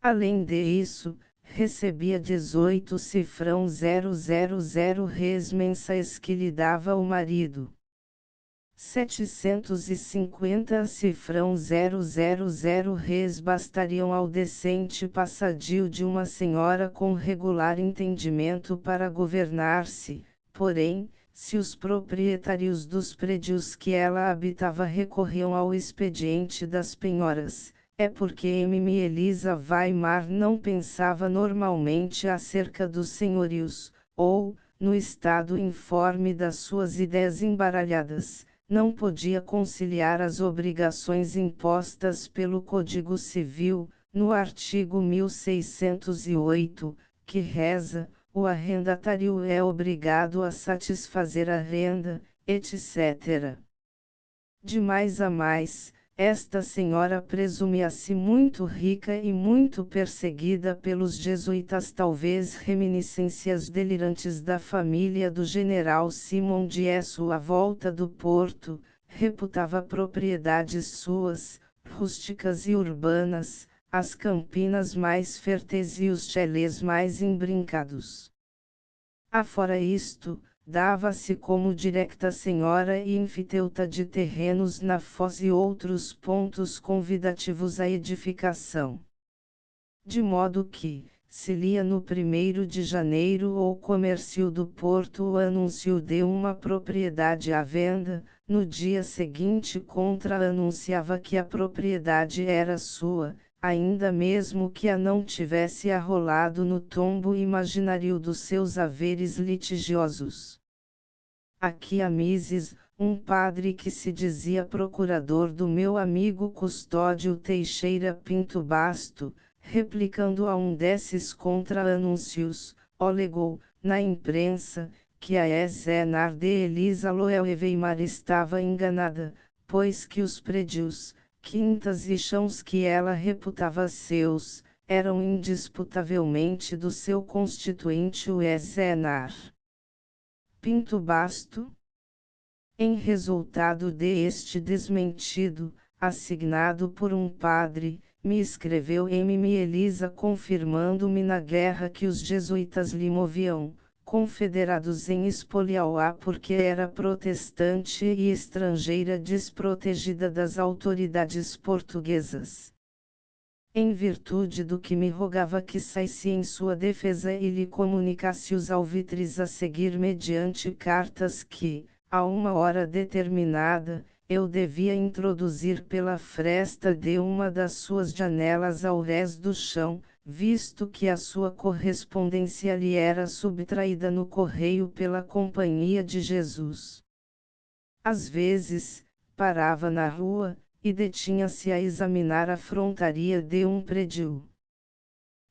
Além disso, recebia 18 cifrão 000 res mensais que lhe dava o marido. 750 cifrão 000 res bastariam ao decente passadio de uma senhora com regular entendimento para governar-se, porém, se os proprietários dos prédios que ela habitava recorriam ao expediente das penhoras, é porque Elisa Weimar não pensava normalmente acerca dos senhorios, ou, no estado informe das suas ideias embaralhadas, não podia conciliar as obrigações impostas pelo Código Civil, no artigo 1608, que reza: o arrendatário é obrigado a satisfazer a renda, etc. De mais a mais, esta senhora presumia-se muito rica e muito perseguida pelos jesuítas, talvez reminiscências delirantes da família do general Simon Diesso à volta do porto, reputava propriedades suas, rústicas e urbanas, as campinas mais férteis e os chalés mais embrincados. Afora isto, dava-se como directa senhora e enfiteuta de terrenos na Foz e outros pontos convidativos à edificação. De modo que, se lia no 1º de janeiro o comércio do porto o anúncio de uma propriedade à venda, no dia seguinte contra-anunciava que a propriedade era sua, ainda mesmo que a não tivesse arrolado no tombo imaginário dos seus haveres litigiosos. Aqui a Mises, um padre que se dizia procurador do meu amigo Custódio Teixeira Pinto Basto, replicando a um desses contra-anúncios, alegou, na imprensa, que a ex-enar de Elisa Loewe Weimar estava enganada, pois que os prédios, quintas e chãos que ela reputava seus, eram indisputavelmente do seu constituinte o ex-enar Pinto Basto. Em resultado de este desmentido, assignado por um padre, me escreveu Elisa confirmando-me na guerra que os jesuítas lhe moviam, confederados em expoliá-la porque era protestante e estrangeira desprotegida das autoridades portuguesas. Em virtude do que me rogava que saísse em sua defesa e lhe comunicasse os alvitres a seguir mediante cartas que, a uma hora determinada, eu devia introduzir pela fresta de uma das suas janelas ao rés do chão, visto que a sua correspondência lhe era subtraída no correio pela Companhia de Jesus. Às vezes, parava na rua, e detinha-se a examinar a frontaria de um prédio.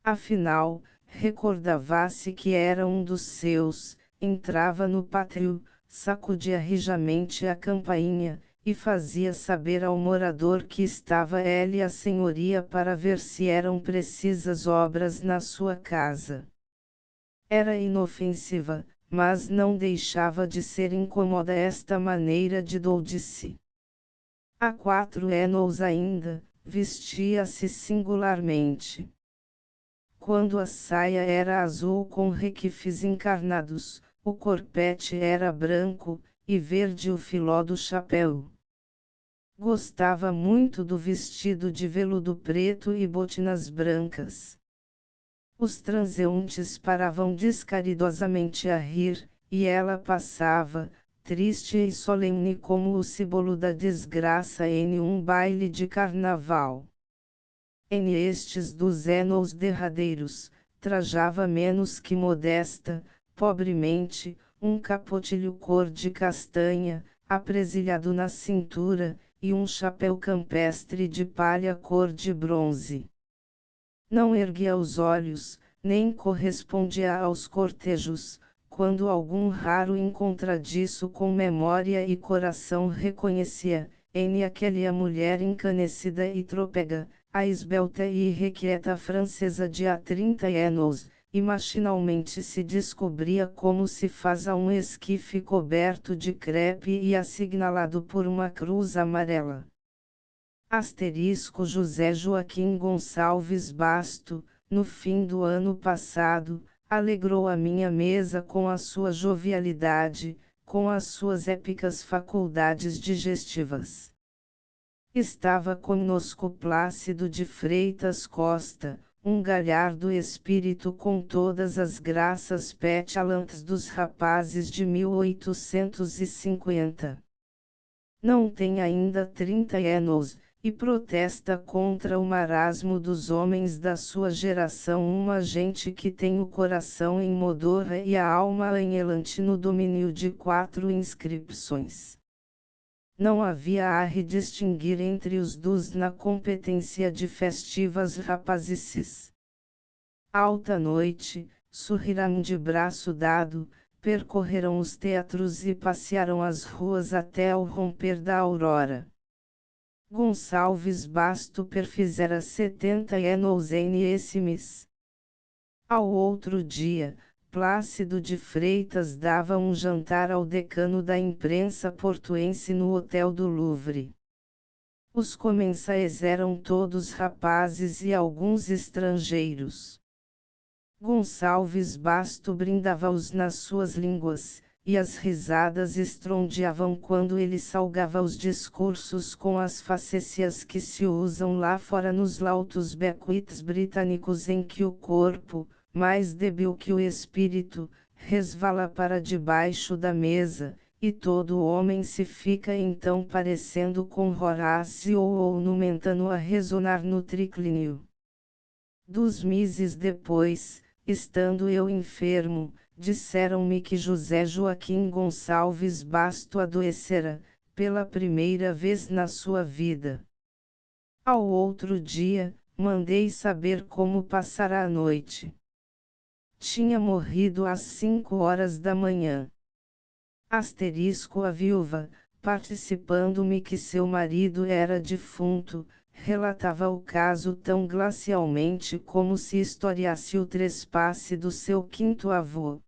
Afinal, recordava-se que era um dos seus, entrava no pátio, sacudia rijamente a campainha, e fazia saber ao morador que estava ele a senhoria para ver se eram precisas obras na sua casa. Era inofensiva, mas não deixava de ser incômoda esta maneira de doudice. Há 4 anos ainda, vestia-se singularmente. Quando a saia era azul com requifes encarnados, o corpete era branco, e verde o filó do chapéu. Gostava muito do vestido de veludo preto e botinas brancas. Os transeuntes paravam descaridosamente a rir, e ela passava, triste e solene como o símbolo da desgraça em um baile de carnaval. Em estes 2 anos derradeiros, trajava menos que modesta, pobremente, um capotilho cor de castanha, apresilhado na cintura, e um chapéu campestre de palha cor de bronze. Não erguia os olhos, nem correspondia aos cortejos, quando algum raro encontradiço com memória e coração reconhecia, em aquela mulher encanecida e trôpega, a esbelta e irrequieta francesa de há 30 anos, e machinalmente se descobria como se faz a um esquife coberto de crepe e assinalado por uma cruz amarela. José Joaquim Gonçalves Basto, no fim do ano passado, alegrou a minha mesa com a sua jovialidade, com as suas épicas faculdades digestivas. Estava conosco Plácido de Freitas Costa, um galhardo espírito com todas as graças petulants dos rapazes de 1850. Não tem ainda 30 anos, e protesta contra o marasmo dos homens da sua geração, uma gente que tem o coração em Modorra e a alma em Elante no domínio de 4 inscrições. Não havia a redistinguir entre os dois na competência de festivas rapazices. Alta noite, sorriram de braço dado, percorreram os teatros e passearam as ruas até ao romper da aurora. Gonçalves Basto perfizera 70 anos esse mês. Ao outro dia, Plácido de Freitas dava um jantar ao decano da imprensa portuense no Hotel do Louvre. Os comensais eram todos rapazes e alguns estrangeiros. Gonçalves Basto brindava-os nas suas línguas, e as risadas estrondeavam quando ele salgava os discursos com as facécias que se usam lá fora nos lautos bequits britânicos, em que o corpo, mais débil que o espírito, resvala para debaixo da mesa, e todo homem se fica então parecendo com Horácio ou Numentano a ressonar no triclínio. 2 meses depois, estando eu enfermo, disseram-me que José Joaquim Gonçalves Basto adoecera, pela primeira vez na sua vida. Ao outro dia, mandei saber como passara a noite. Tinha morrido às 5 horas da manhã. A viúva, participando-me que seu marido era defunto, relatava o caso tão glacialmente como se historiasse o trespasse do seu quinto avô.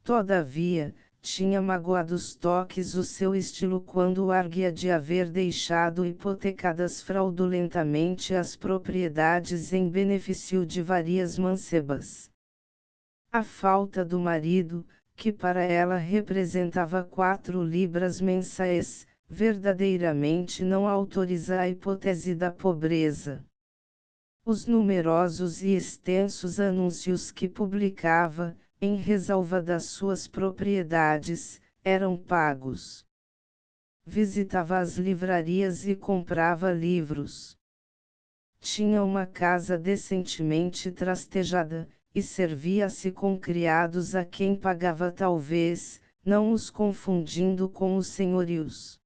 Todavia, tinha magoados toques o seu estilo quando arguia de haver deixado hipotecadas fraudulentamente as propriedades em benefício de várias mancebas. A falta do marido, que para ela representava 4 libras mensais, verdadeiramente não autoriza a hipótese da pobreza. Os numerosos e extensos anúncios que publicava, em ressalva das suas propriedades, eram pagos. Visitava as livrarias e comprava livros. Tinha uma casa decentemente trastejada, e servia-se com criados a quem pagava talvez, não os confundindo com os senhorios.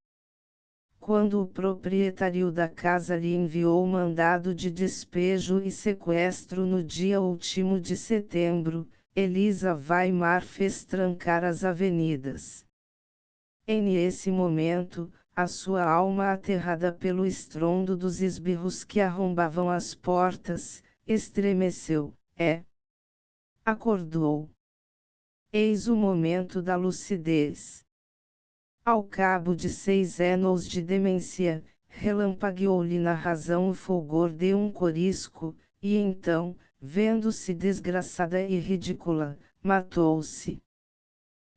Quando o proprietário da casa lhe enviou mandado de despejo e sequestro no dia último de setembro, Elisa Weimar fez trancar as avenidas. Nesse momento, a sua alma aterrada pelo estrondo dos esbirros que arrombavam as portas, estremeceu, acordou. Eis o momento da lucidez. Ao cabo de 6 anos de demência, relampagueou-lhe na razão o fulgor de um corisco, e então, vendo-se desgraçada e ridícula, matou-se.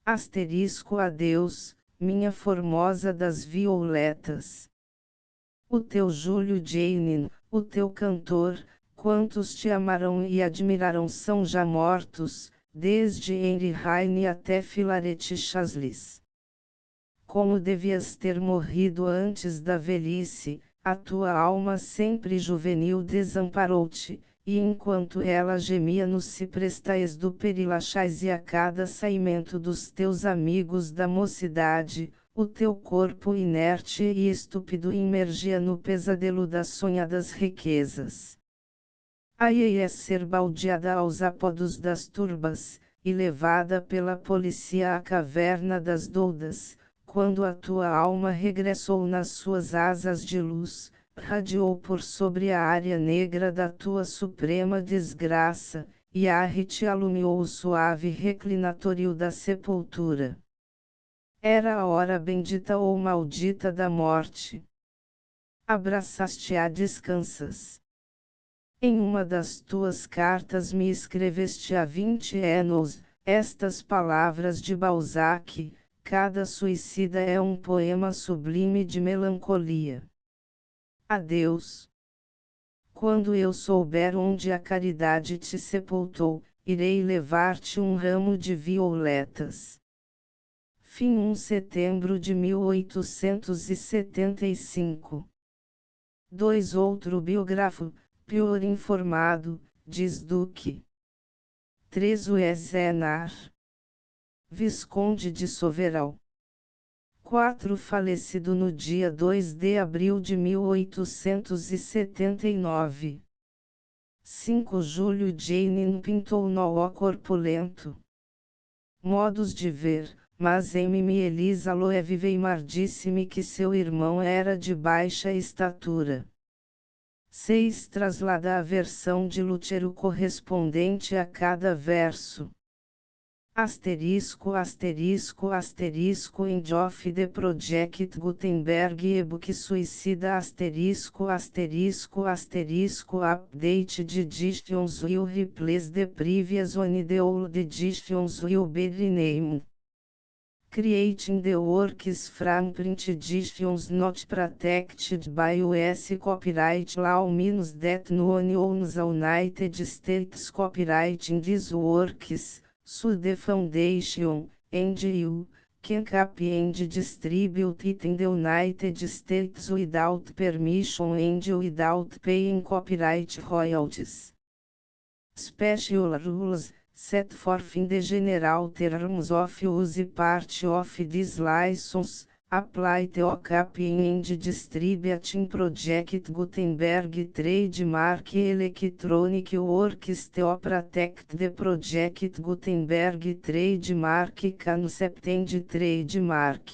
Adeus, minha formosa das violetas. O teu Júlio Jane, o teu cantor, quantos te amaram e admiraram são já mortos, desde Henry Heine até Filaret Chasles. Como devias ter morrido antes da velhice, a tua alma sempre juvenil desamparou-te, e enquanto ela gemia nos ciprestais do Perilachais e a cada saimento dos teus amigos da mocidade, o teu corpo inerte e estúpido imergia no pesadelo das sonhadas riquezas. Aí é ser baldeada aos apodos das turbas, e levada pela polícia à caverna das doudas, quando a tua alma regressou nas suas asas de luz, radiou por sobre a área negra da tua suprema desgraça, Yahweh alumiou o suave reclinatório da sepultura. Era a hora bendita ou maldita da morte. Abraçaste-a, descansas. Em uma das tuas cartas me escreveste há 20 anos, estas palavras de Balzac: cada suicida é um poema sublime de melancolia. Adeus. Quando eu souber onde a caridade te sepultou, irei levar-te um ramo de violetas. Fim 1 setembro de 1875. 2 Outro biógrafo, pior informado, diz Duque. 3 Uezenar, Visconde de Soveral. 4 Falecido no dia 2 de abril de 1879. 5 Júlio Janin pintou nó corpulento. Modos de ver. Mas Mimi Elisa Loeviveimar disse-me que seu irmão era de baixa estatura. 6 Traslada a versão de Lutero correspondente a cada verso. Asterisco asterisco asterisco End of the Project Gutenberg e-book suicida asterisco asterisco asterisco Update the editions will replace the previous one, the old editions will be renamed. Creating the works from print editions not protected by US copyright law means that no one owns the United States copyright in these works, so the foundation, and you, can copy and distribute it in the United States without permission and without paying copyright royalties. Special rules set forth in the general terms of use part of this license, apply to copying and distributing Project Gutenberg trademark electronic works to protect the Project Gutenberg trademark concept and trademark.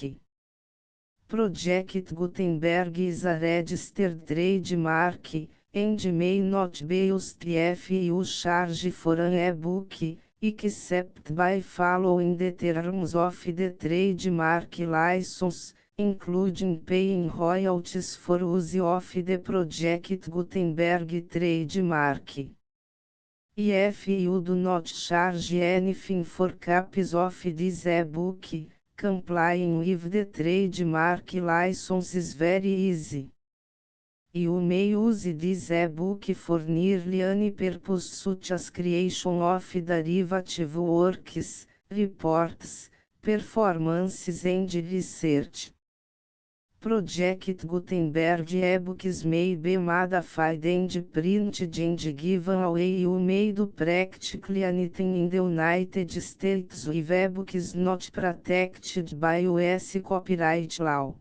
Project Gutenberg is a registered trademark, and may not be used if you charge for an e-book, except by following the terms of the trademark license, including paying royalties for use of the Project Gutenberg trademark. If you do not charge anything for copies of this e-book, complying with the trademark license is very easy. You may use this e-book for nearly any purpose such as creation of derivative works, reports, performances and research. Project Gutenberg e-books may be modified and printed and given away. You may do practically anything in the United States with e-books not protected by US copyright law.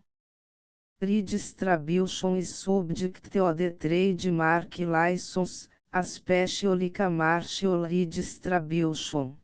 Redistribution is subject to the trademark license, especially commercial redistribution.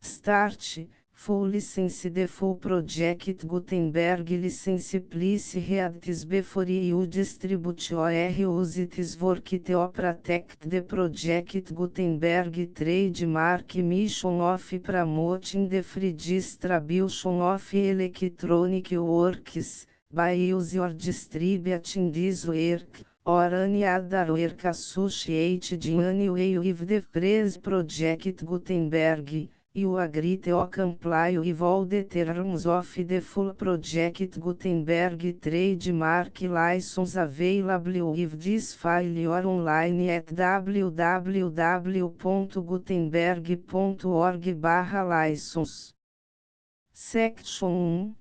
Start, full license. The full Project Gutenberg license please read this before you distribute or use this work to protect the Project Gutenberg trademark mission of promoting the free distribution of electronic works, by use or distributing this work, or any other work associated in any way with the phrase Project Gutenberg. You agree to comply with all the terms of the full Project Gutenberg trademark license available with this file or online at www.gutenberg.org/license. Section 1.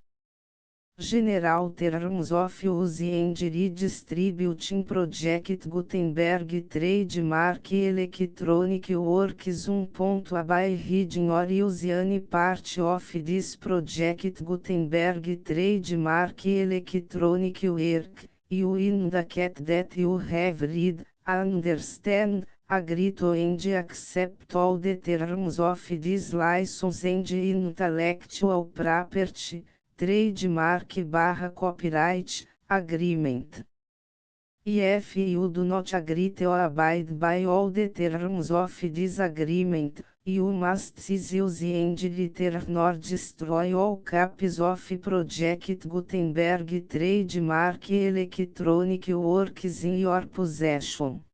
General Terms of Use and Redistributing Project Gutenberg Trademark Electronic Works 1. By reading or use any part of this Project Gutenberg Trademark Electronic Work, you indicate that you have read, understand, agree to and accept all the terms of this license and intellectual property, trademark/copyright agreement. If you do not agree or abide by all the terms of this agreement, you must cease use and litter nor destroy all copies of Project Gutenberg trademark electronic works in your possession.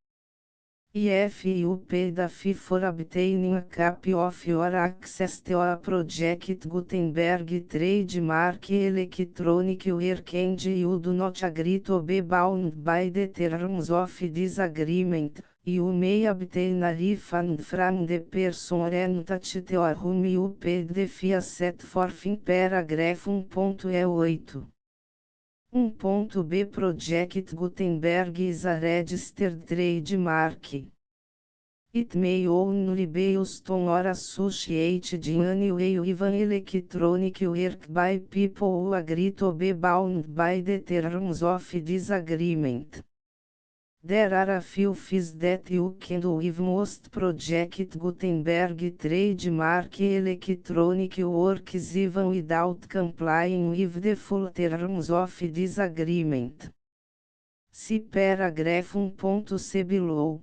If you pay the fee for obtaining a copy of your access to a Project Gutenberg trademark electronic work and you do not agree to be bound by the terms of this agreement, you may obtain a refund from the person or entity to whom you paid the fee set forth in paragraph 1.8. 1.b Project Gutenberg is a registered trademark. It may only be used on or associated in any way with an electronic work by people who agree to be bound by the terms of this agreement. There are a few fees that you can do with most Project Gutenberg trademark electronic works even without complying with the full terms of this agreement. See paragraph 1.c below.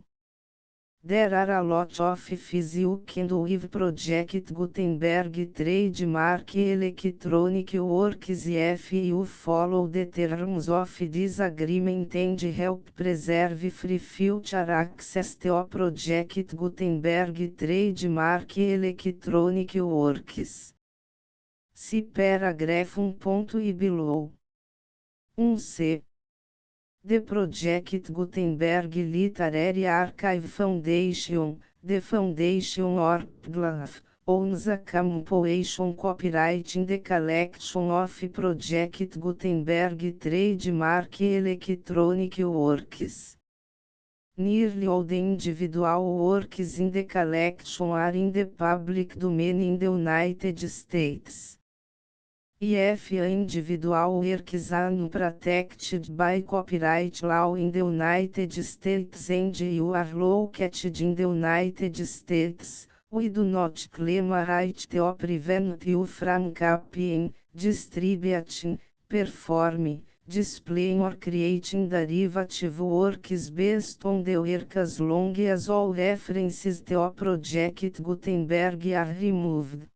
There are a lot of fees you can do with Project Gutenberg trademark electronic works if you follow the terms of this agreement and help preserve free future access to Project Gutenberg trademark electronic works. See paragraph 1.i below. 1c. The Project Gutenberg Literary Archive Foundation, the Foundation or PGLAF, owns a compilation copyright in the collection of Project Gutenberg trademark electronic works. Nearly all the individual works in the collection are in the public domain in the United States. If individual works are unprotected by copyright law in the United States and you are located in the United States, we do not claim a right to prevent you from copying, distributing, performing, displaying or creating derivative works based on the work as long as all references to Project Gutenberg are removed.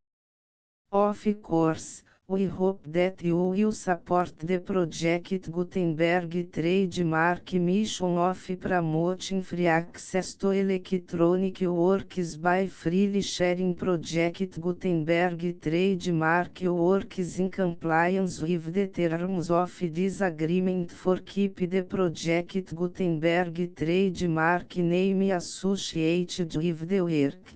Of course, we hope that you will support the Project Gutenberg trademark mission of promoting free access to electronic works by freely sharing Project Gutenberg trademark works in compliance with the terms of this agreement for keep the Project Gutenberg trademark name associated with the work.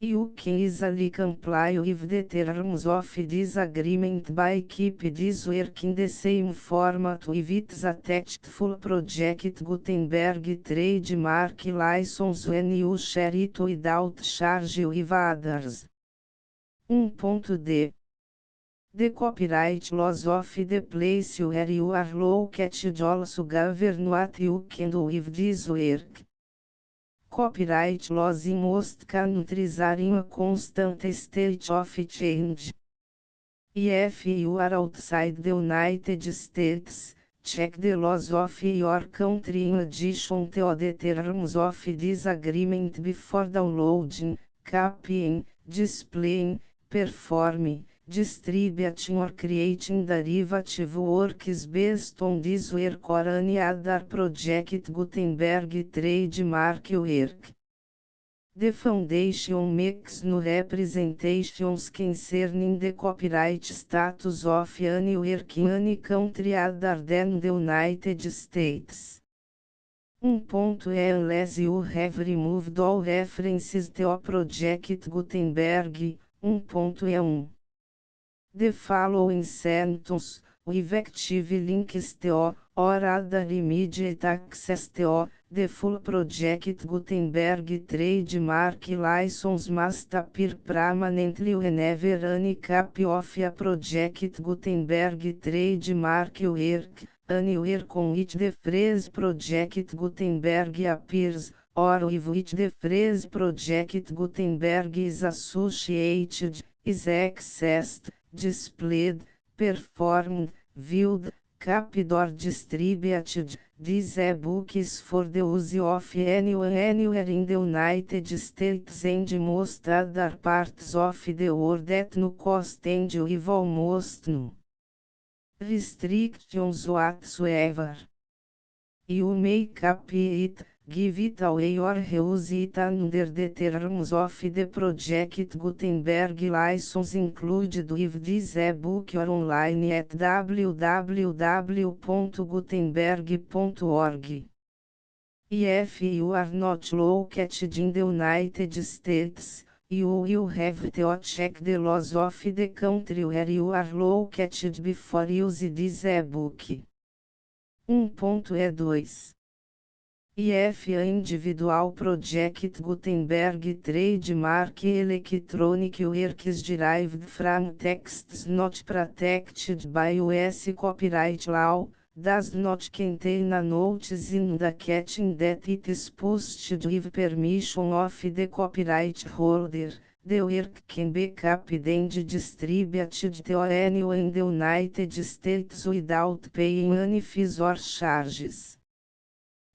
You can easily comply with the terms of this agreement by keep this work in the same format with its attached full Project Gutenberg trademark license when you share it without charge with others. 1.d. The copyright laws of the place where you are located also govern what you can do with this work. Copyright laws in most countries are in a constant state of change. If you are outside the United States, check the laws of your country in addition to the terms of this agreement before downloading, copying, displaying, performing, distributing or creating derivative works based on this work or any other Project Gutenberg trademark work. The Foundation makes no representations concerning the copyright status of any work in any country other than the United States. 1.e Unless you have removed all references to Project Gutenberg. 1.e1. The following sentence, with active links to, or other immediate access to, the full Project Gutenberg trademark license must appear permanently whenever any copy of a Project Gutenberg trademark work, anywhere on which the phrase Project Gutenberg appears, or with which the phrase Project Gutenberg is associated, is accessed, displayed, performed, viewed, copied or distributed, This e-book is for the use of anyone anywhere in the United States and most other parts of the world at no cost and with almost no restrictions whatsoever. You may copy it, give it away or reuse it under the terms of the Project Gutenberg license included with this e-book or online at www.gutenberg.org. If you are not located in the United States, you will have to check the laws of the country where you are located before use this e-book. 1.E2 If individual project Gutenberg trademark electronic works derived from texts not protected by US copyright law, does not contain a notice indicating that it is posted with permission of the copyright holder, the work can be copied and distributed to anyone in the United States without paying any fees or charges.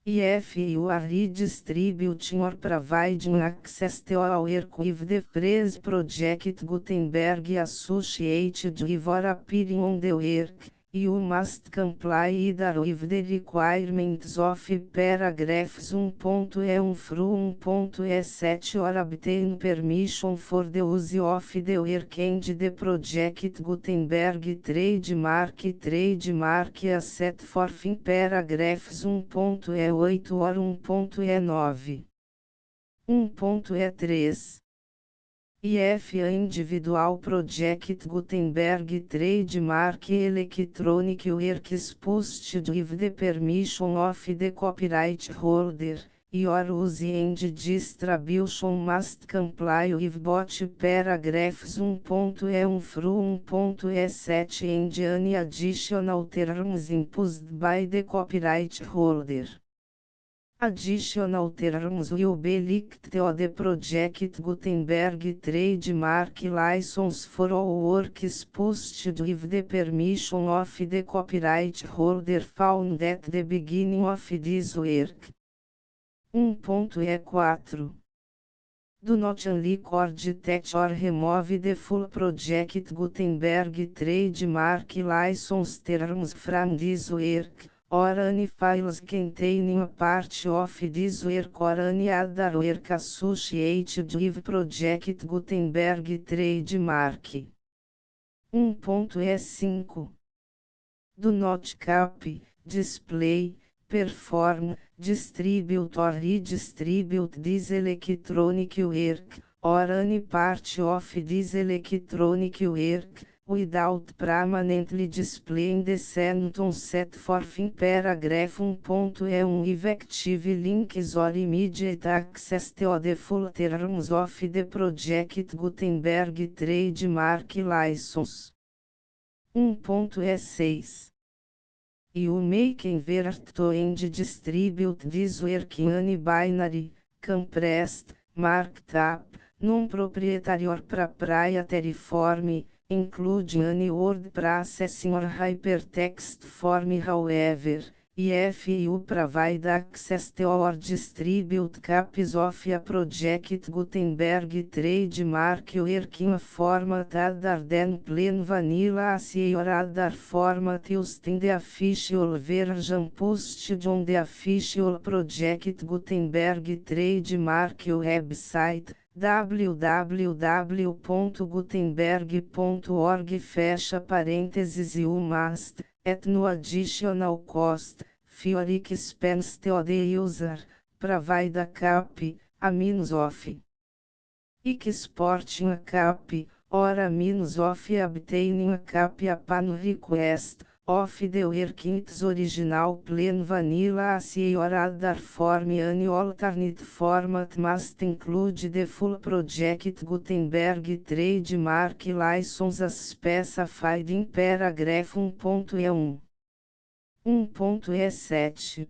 If you are redistributing or providing access to a work with the phrase Project Gutenberg associated with or appearing on the work, you must comply either with the requirements of paragraphs 1.E1 through 1.E7 or obtain permission for the use of the work and the Project Gutenberg trademark as set forth in paragraphs 1.E8 or 1.E9. 1.E3 If individual project Gutenberg trademark electronic works posted with the permission of the copyright holder, your use and distribution must comply with both paragraphs 1.E1 through 1.E7 and any additional terms imposed by the copyright holder. Additional terms will be linked to the Project Gutenberg trademark license for all works posted with the permission of the copyright holder found at the beginning of this work. 1.E4 Do not unrecord that or remove the full Project Gutenberg trademark license terms from this work, or any files containing a part of this work or any other work associated with Project Gutenberg trademark. 1.E5 Do not copy, display, perform, distribute or redistribute this electronic work, or any part of this electronic work, without permanently displaying the sentence set forth in paragraph 1.E1 effective links or immediate access to the full terms of the Project Gutenberg trademark license. 1.E6 You may convert to and distribute this work in any binary, compressed, marked up, non-proprietary or proprietary form, including any word processing or hypertext form. However, if you provide access to or distribute copies of a Project Gutenberg trademark work in a format other than plain vanilla ASCII or other format used in the official version posted on the official Project Gutenberg trademark website, www.gutenberg.org fecha parênteses you must, at no additional cost, for expense to the user, provide a copy, a means of exporting a copy, or a means of obtaining a copy upon request, of the work in its original plain vanilla ASCII or other form. Any alternate format must include the full Project Gutenberg trademark license as specified in paragraph 1.E1. 1.E7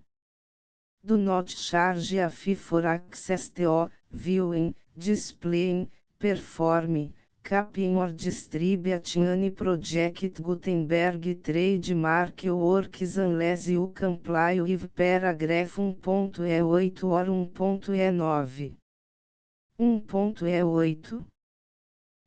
Do not charge a fee for access to, viewing, displaying, perform, Copying or distributing any project Gutenberg trademark works unless you comply with paragraph 1.E8 or 1.E9. 1.E8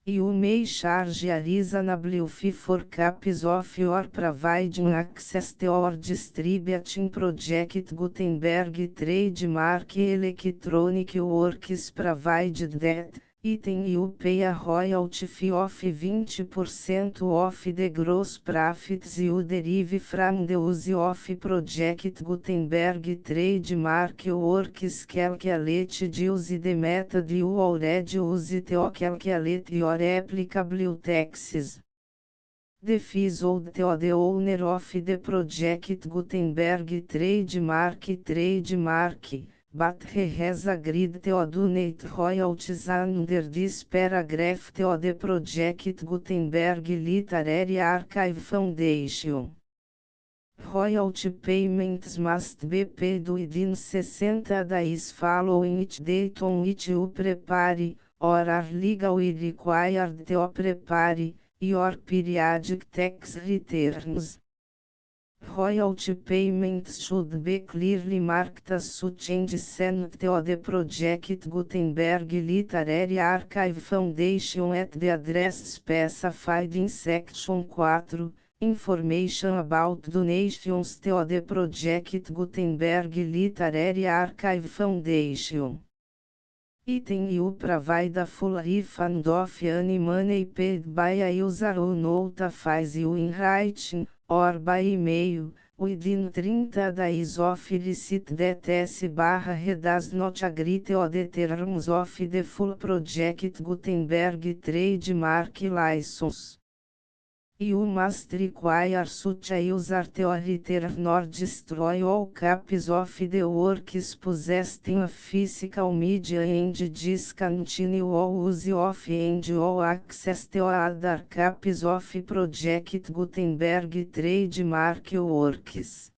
You may charge a reasonable fee for copies of your providing access to or distributing project Gutenberg trademark electronic works provided that item you pay a royalty fee of 20% of the gross profits you derive from the use of project Gutenberg trademark works calculated use the method you already use to calculate your applicable taxes. The fees owed to the owner of the project Gutenberg trademark, but he has agreed to donate royalties under this paragraph to the project Gutenberg Literary Archive Foundation. Royalty payments must be paid within 60 days following each date on which you prepare, or are legally required to prepare, your periodic tax returns. Royalty payments should be clearly marked as such and sent to the project Gutenberg Literary Archive Foundation at the address specified in Section 4, Information about donations to the project Gutenberg Literary Archive Foundation. Item you provide a full refund of any money paid by a user who notifies you in writing, or by email, within 30 days of receipt that S/he does not agree to the terms of the full project Gutenberg trademark license. You must require such a user to return or destroy all copies of the works possessed in a physical media and discontinue all use of and all access to other copies of project Gutenberg trademark works.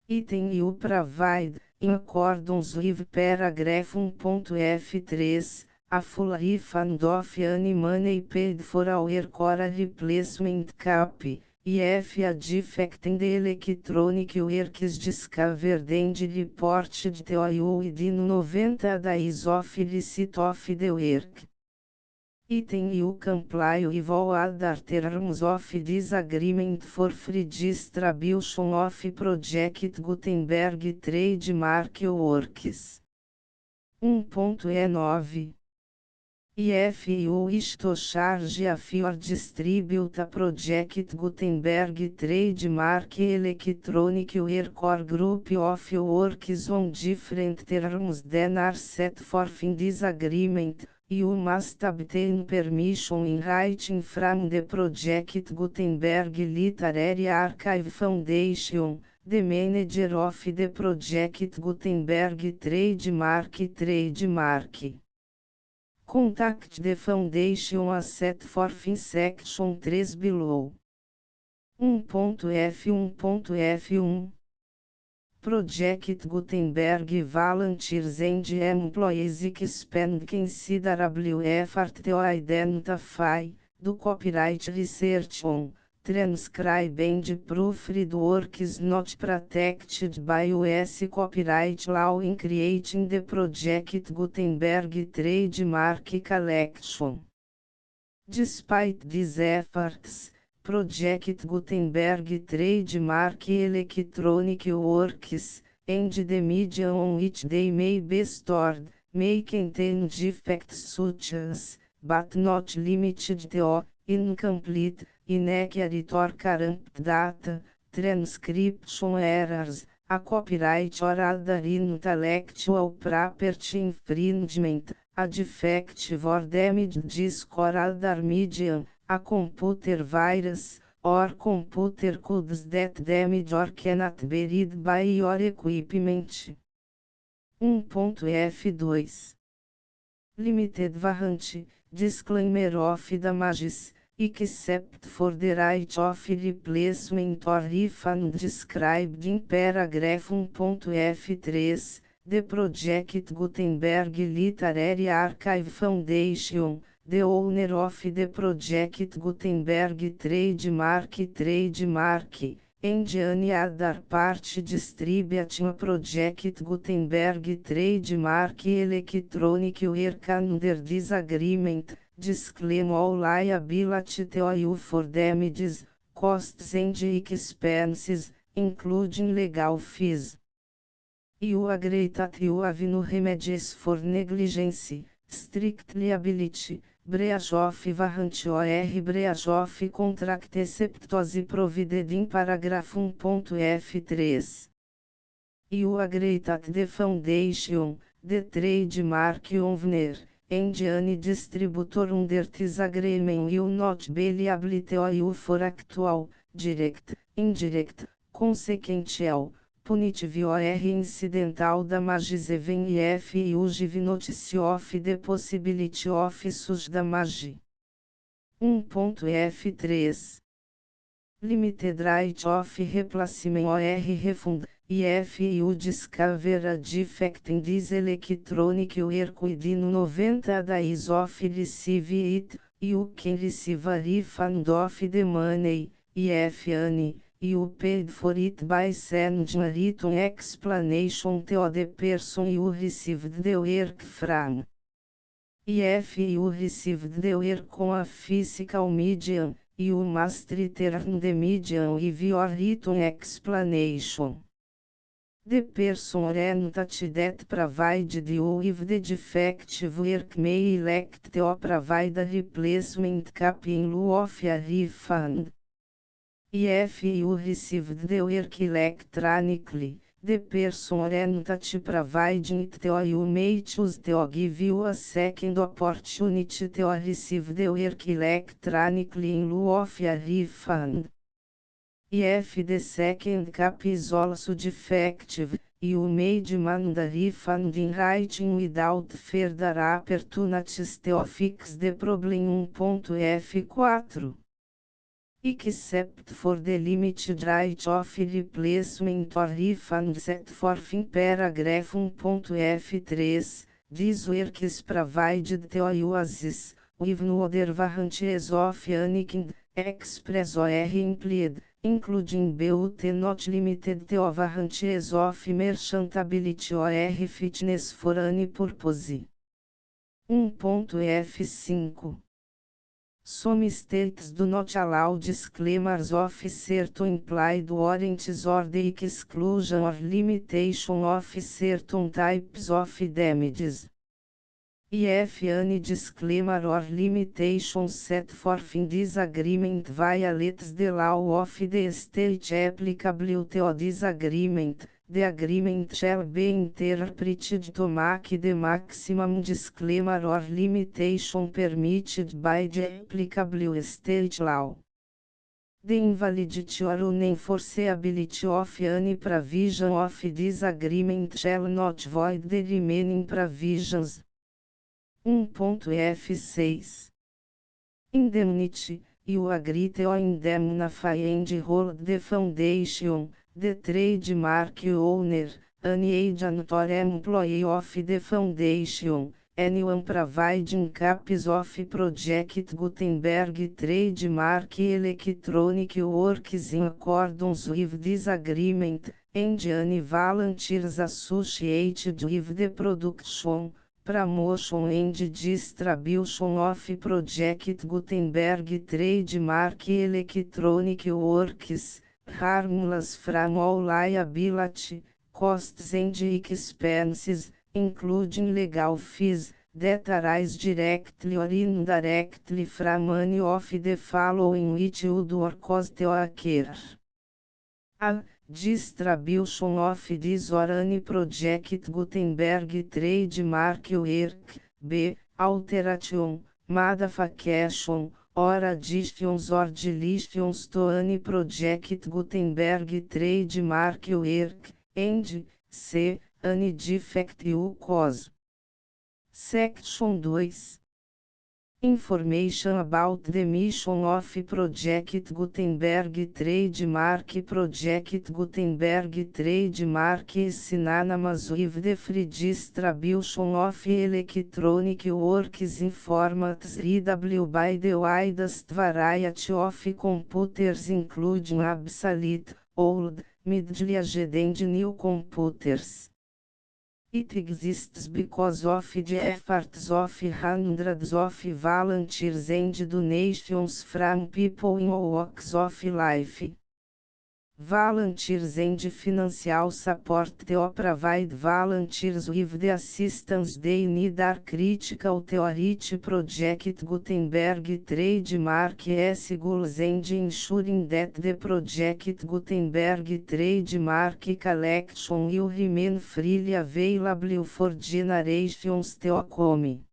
Item you provide, in accordance with paragraph 1.F3, a full refund of any money paid for a work or a replacement copy, if a defect in the electronic work is discovered and reported to you within 90 days of receipt of the work. Item you comply with all other terms of this agreement for free distribution of project Gutenberg trademark works. 1.E9 If you wish to charge a fee or distribute a project Gutenberg trademark electronic work or group of works on different terms than are set forth in this agreement, you must obtain permission in writing from the project Gutenberg Literary Archive Foundation, the manager of the project Gutenberg trademark. Contact the foundation as set forth in section 3 below. 1.F1.F1 Project Gutenberg volunteers and employees expend considerable effort to identify, do copyright research on, transcribe and proofread works not protected by US copyright law in creating the project Gutenberg trademark collection. Despite these efforts, Project Gutenberg trademark electronic works, and the media on which they may be stored, may contain defects such as, but not limited to, incomplete, inaccurate or corrupt data, transcription errors, a copyright or other intellectual property infringement, a defective or damaged disk or other medium, a computer virus, or computer codes that damage or cannot be read by your equipment. 1.F2 Limited warranty, disclaimer of damages, except for the right of replacement or refund described in paragraph 1.F3, the Project Gutenberg Literary Archive Foundation, the owner of the project Gutenberg trademark, and any other party distributing project Gutenberg trademark electronic work under this agreement, disclaim all liability to you for damages, costs and expenses, including legal fees. You agree that you have no remedies for negligence, strict liability, breach of warranty or breach of contract except as provided in paragraph 1.f3. You agree that the foundation, the trademark owner, and any distributor under this agreement will not be liable to you for actual, direct, indirect, consequential, punitive or incidental damages even if you give notice of the possibility of such damage. 1.f3. Limited right of replacement or refund, if you discover a defect in this electronic work within 90 days of receive it, you can receive a refund of the money, if any. You paid for it by sending a written explanation to the person you received the work from. If you received the work on a physical medium, you must return the medium with your written explanation. The person or entity that provided you with the defective work may elect to provide a replacement copy in lieu of a refund. If you received the work electronically, the person or entity providing it to you may choose to give you a second opportunity to receive the work electronically in lieu of a refund. If the second copy is also defective, you may demand a refund in writing without further opportunities to fix the problem. 1.f4. Except for the limited right of replacement or refund set forth in paragraph 1.f3, this work is provided to you as is, with no other warranties of any kind, express or implied, including but not limited to warranties of merchantability or fitness for any purpose. 1.f5. Some states do not allow disclaimers of certain implied warranties or the exclusion or limitation of certain types of damages. If any disclaimer or limitation set forth in this agreement violates the law of the state applicable to this agreement, the agreement shall be interpreted to make the maximum disclaimer or limitation permitted by the applicable state law. The invalidity or unenforceability of any provision of this agreement shall not void the remaining provisions. 1.f6. Indemnity. You agree to indemnify and hold the foundation, the trademark owner, any agent or employee of the foundation, anyone providing copies of Project Gutenberg trademark electronic works in accordance with this agreement, and any volunteers associated with the production, promotion and distribution of Project Gutenberg trademark electronic works, harmless from all liability, costs and expenses, including legal fees, that arise directly or indirectly from any of the following which would or cause to occur. A. Distribution of this or any Project Gutenberg trademark work. B. Alteration, modification, or additions or deletions to any Project Gutenberg trademark work, and C. Any defect you cause. Section 2. Information about the mission of Project Gutenberg Trademark. Project Gutenberg Trademark is synonymous with the free distribution of electronic works in formats readable by the widest variety of computers, including obsolete, old, middle-aged and new computers. It exists because of the efforts of hundreds of volunteers and donations from people in all walks of life. Volunteers and financial support to provide volunteers with the assistance they need are critical to reach Project Gutenberg Trademark's goals and ensuring that the Project Gutenberg Trademark Collection will remain freely available for generations to come.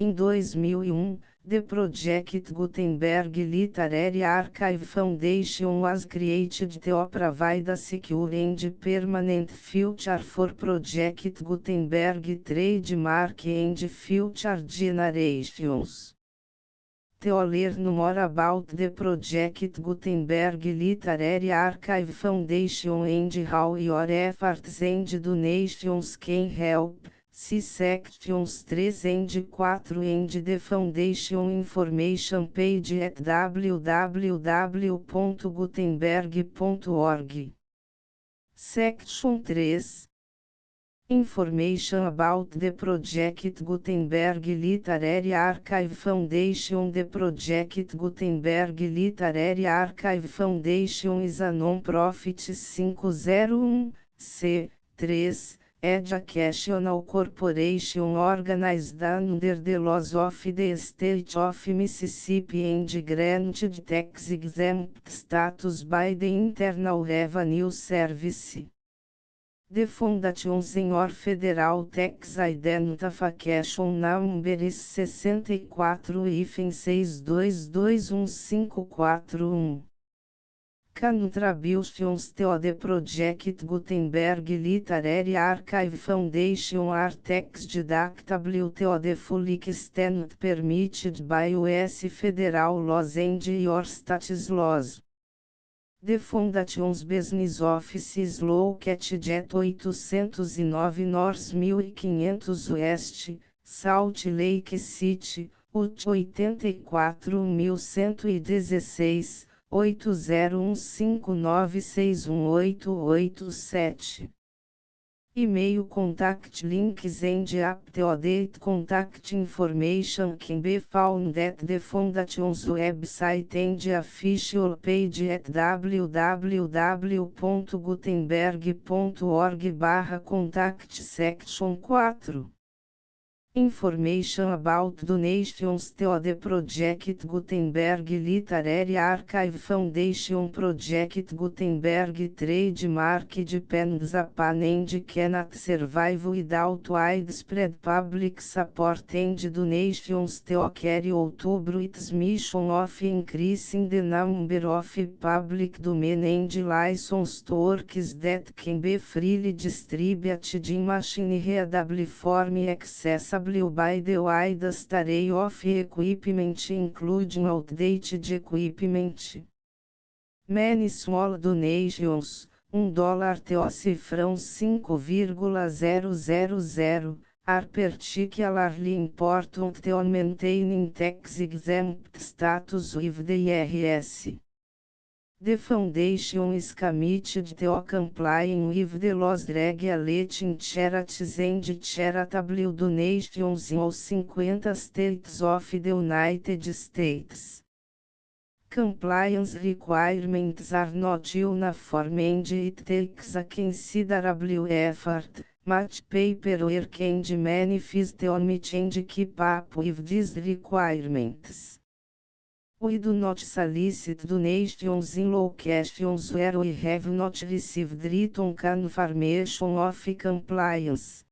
Em 2001, the Project Gutenberg Literary Archive Foundation was created to provide a secure and permanent future for Project Gutenberg Trademark and future generations. To learn more about the Project Gutenberg Literary Archive Foundation and how your efforts and donations can help, see sections 3 and 4 and the Foundation information page at www.gutenberg.org. Section 3. Information about the Project Gutenberg Literary Archive Foundation. The Project Gutenberg Literary Archive Foundation is a non-profit 501(c)(3) educational corporation organized under the laws of the State of Mississippi and granted tax-exempt status by the Internal Revenue Service. The Foundation's Senhor Federal Tax Identification Number is 64-6221541. Contributions to the Project Gutenberg Literary Archive Foundation are tax deductible to the full extent permitted by U.S. federal laws and your state's laws. The Foundation's business office is located at 809 North 1500 West, Salt Lake City, UT 84116, 8015961887. E-mail contact links and up-to-date contact information can be found at the Foundation's website and official page at www.gutenberg.org/contact. Section 4. Information about donations to the Project Gutenberg Literary Archive Foundation. Project Gutenberg Trademark depends upon and cannot survive without widespread public support and donations to carry out its mission of increasing the number of public domain and licensed works that can be freely distributed in machine-readable form accessible by the widest array of equipment, including outdated equipment. Many small donations, $1 to cifrão 5,000, are particularly important to maintaining tax-exempt status with the IRS. The Foundation is committed to complying with the laws regulating charities and charitable donations in all 50 states of the United States. Compliance requirements are not uniform and it takes a considerable effort, much paperwork and many fees to meet and keep up with these requirements. We do not solicit donations in locations where we have not received written confirmation of compliance.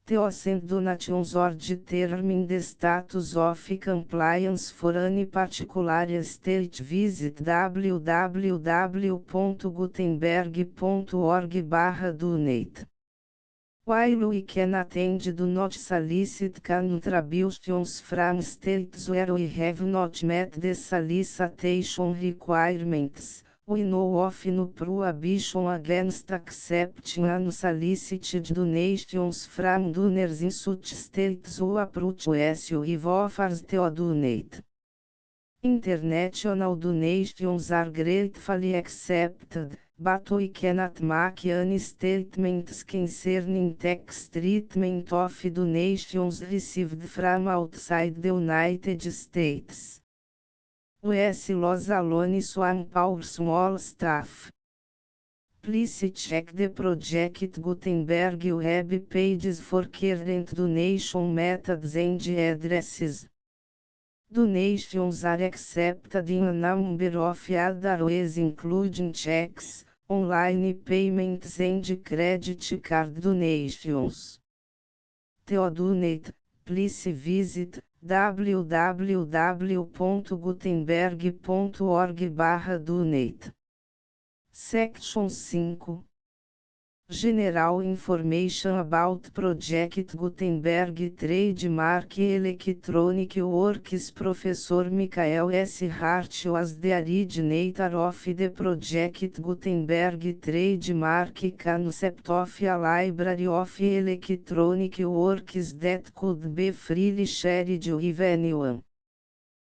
To send donations or determine the status of compliance for any particular state, visit www.gutenberg.org/donate. While we can attend do not solicit contributions from states where we have not met the solicitation requirements, we know of no prohibition against accepting unsolicited donations from donors in such states who approach us with offers to donate. International donations are gratefully accepted, but we cannot make any statements concerning tax treatment of donations received from outside the United States. US Los Alones One Power Small Staff. Please check the Project Gutenberg web pages for current donation methods and addresses. Donations are accepted in a number of other ways including checks, online payments and credit card donations. To donate, please visit www.gutenberg.org/donate. Section 5. General Information about Project Gutenberg Trademark Electronic Works. Professor Michael S. Hart was the originator of the Project Gutenberg Trademark concept of a library of electronic works that could be freely shared with anyone.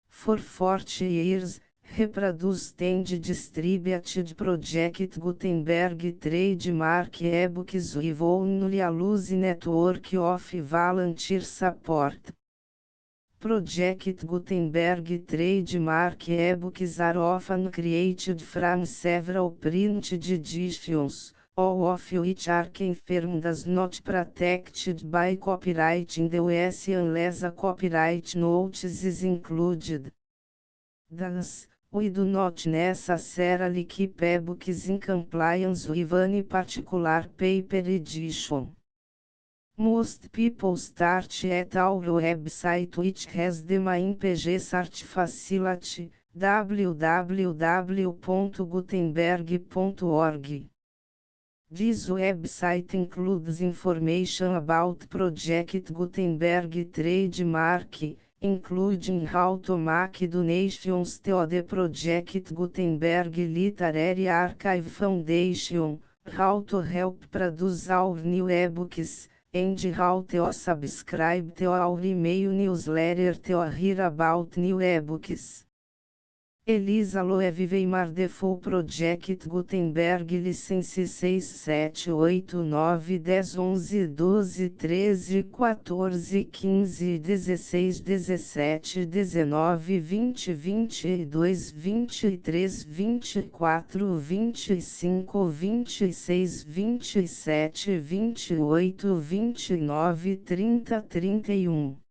For 40 years, he produced and distributed Project Gutenberg trademark ebooks with only a loose network of volunteer support. Project Gutenberg trademark ebooks are often created from several printed editions, all of which are confirmed as not protected by copyright in the US unless a copyright notice is included. Thus, we do not necessarily keep ebooks in compliance with any particular paper edition. Most people start at our website, which has the main page search facility, www.gutenberg.org. This website includes information about Project Gutenberg trademark, including how to make donations to the Project Gutenberg Literary Archive Foundation, how to help produce our new ebooks, and how to subscribe to our email newsletter to hear about new ebooks. Elisa Loewe Weimar The Full Project Gutenberg License 6, 7, 8, 9, 10, 11, 12, 13, 14, 15, 16, 17, 19, 20, 22, 23, 24, 25, 26, 27, 28, 29, 30, 31.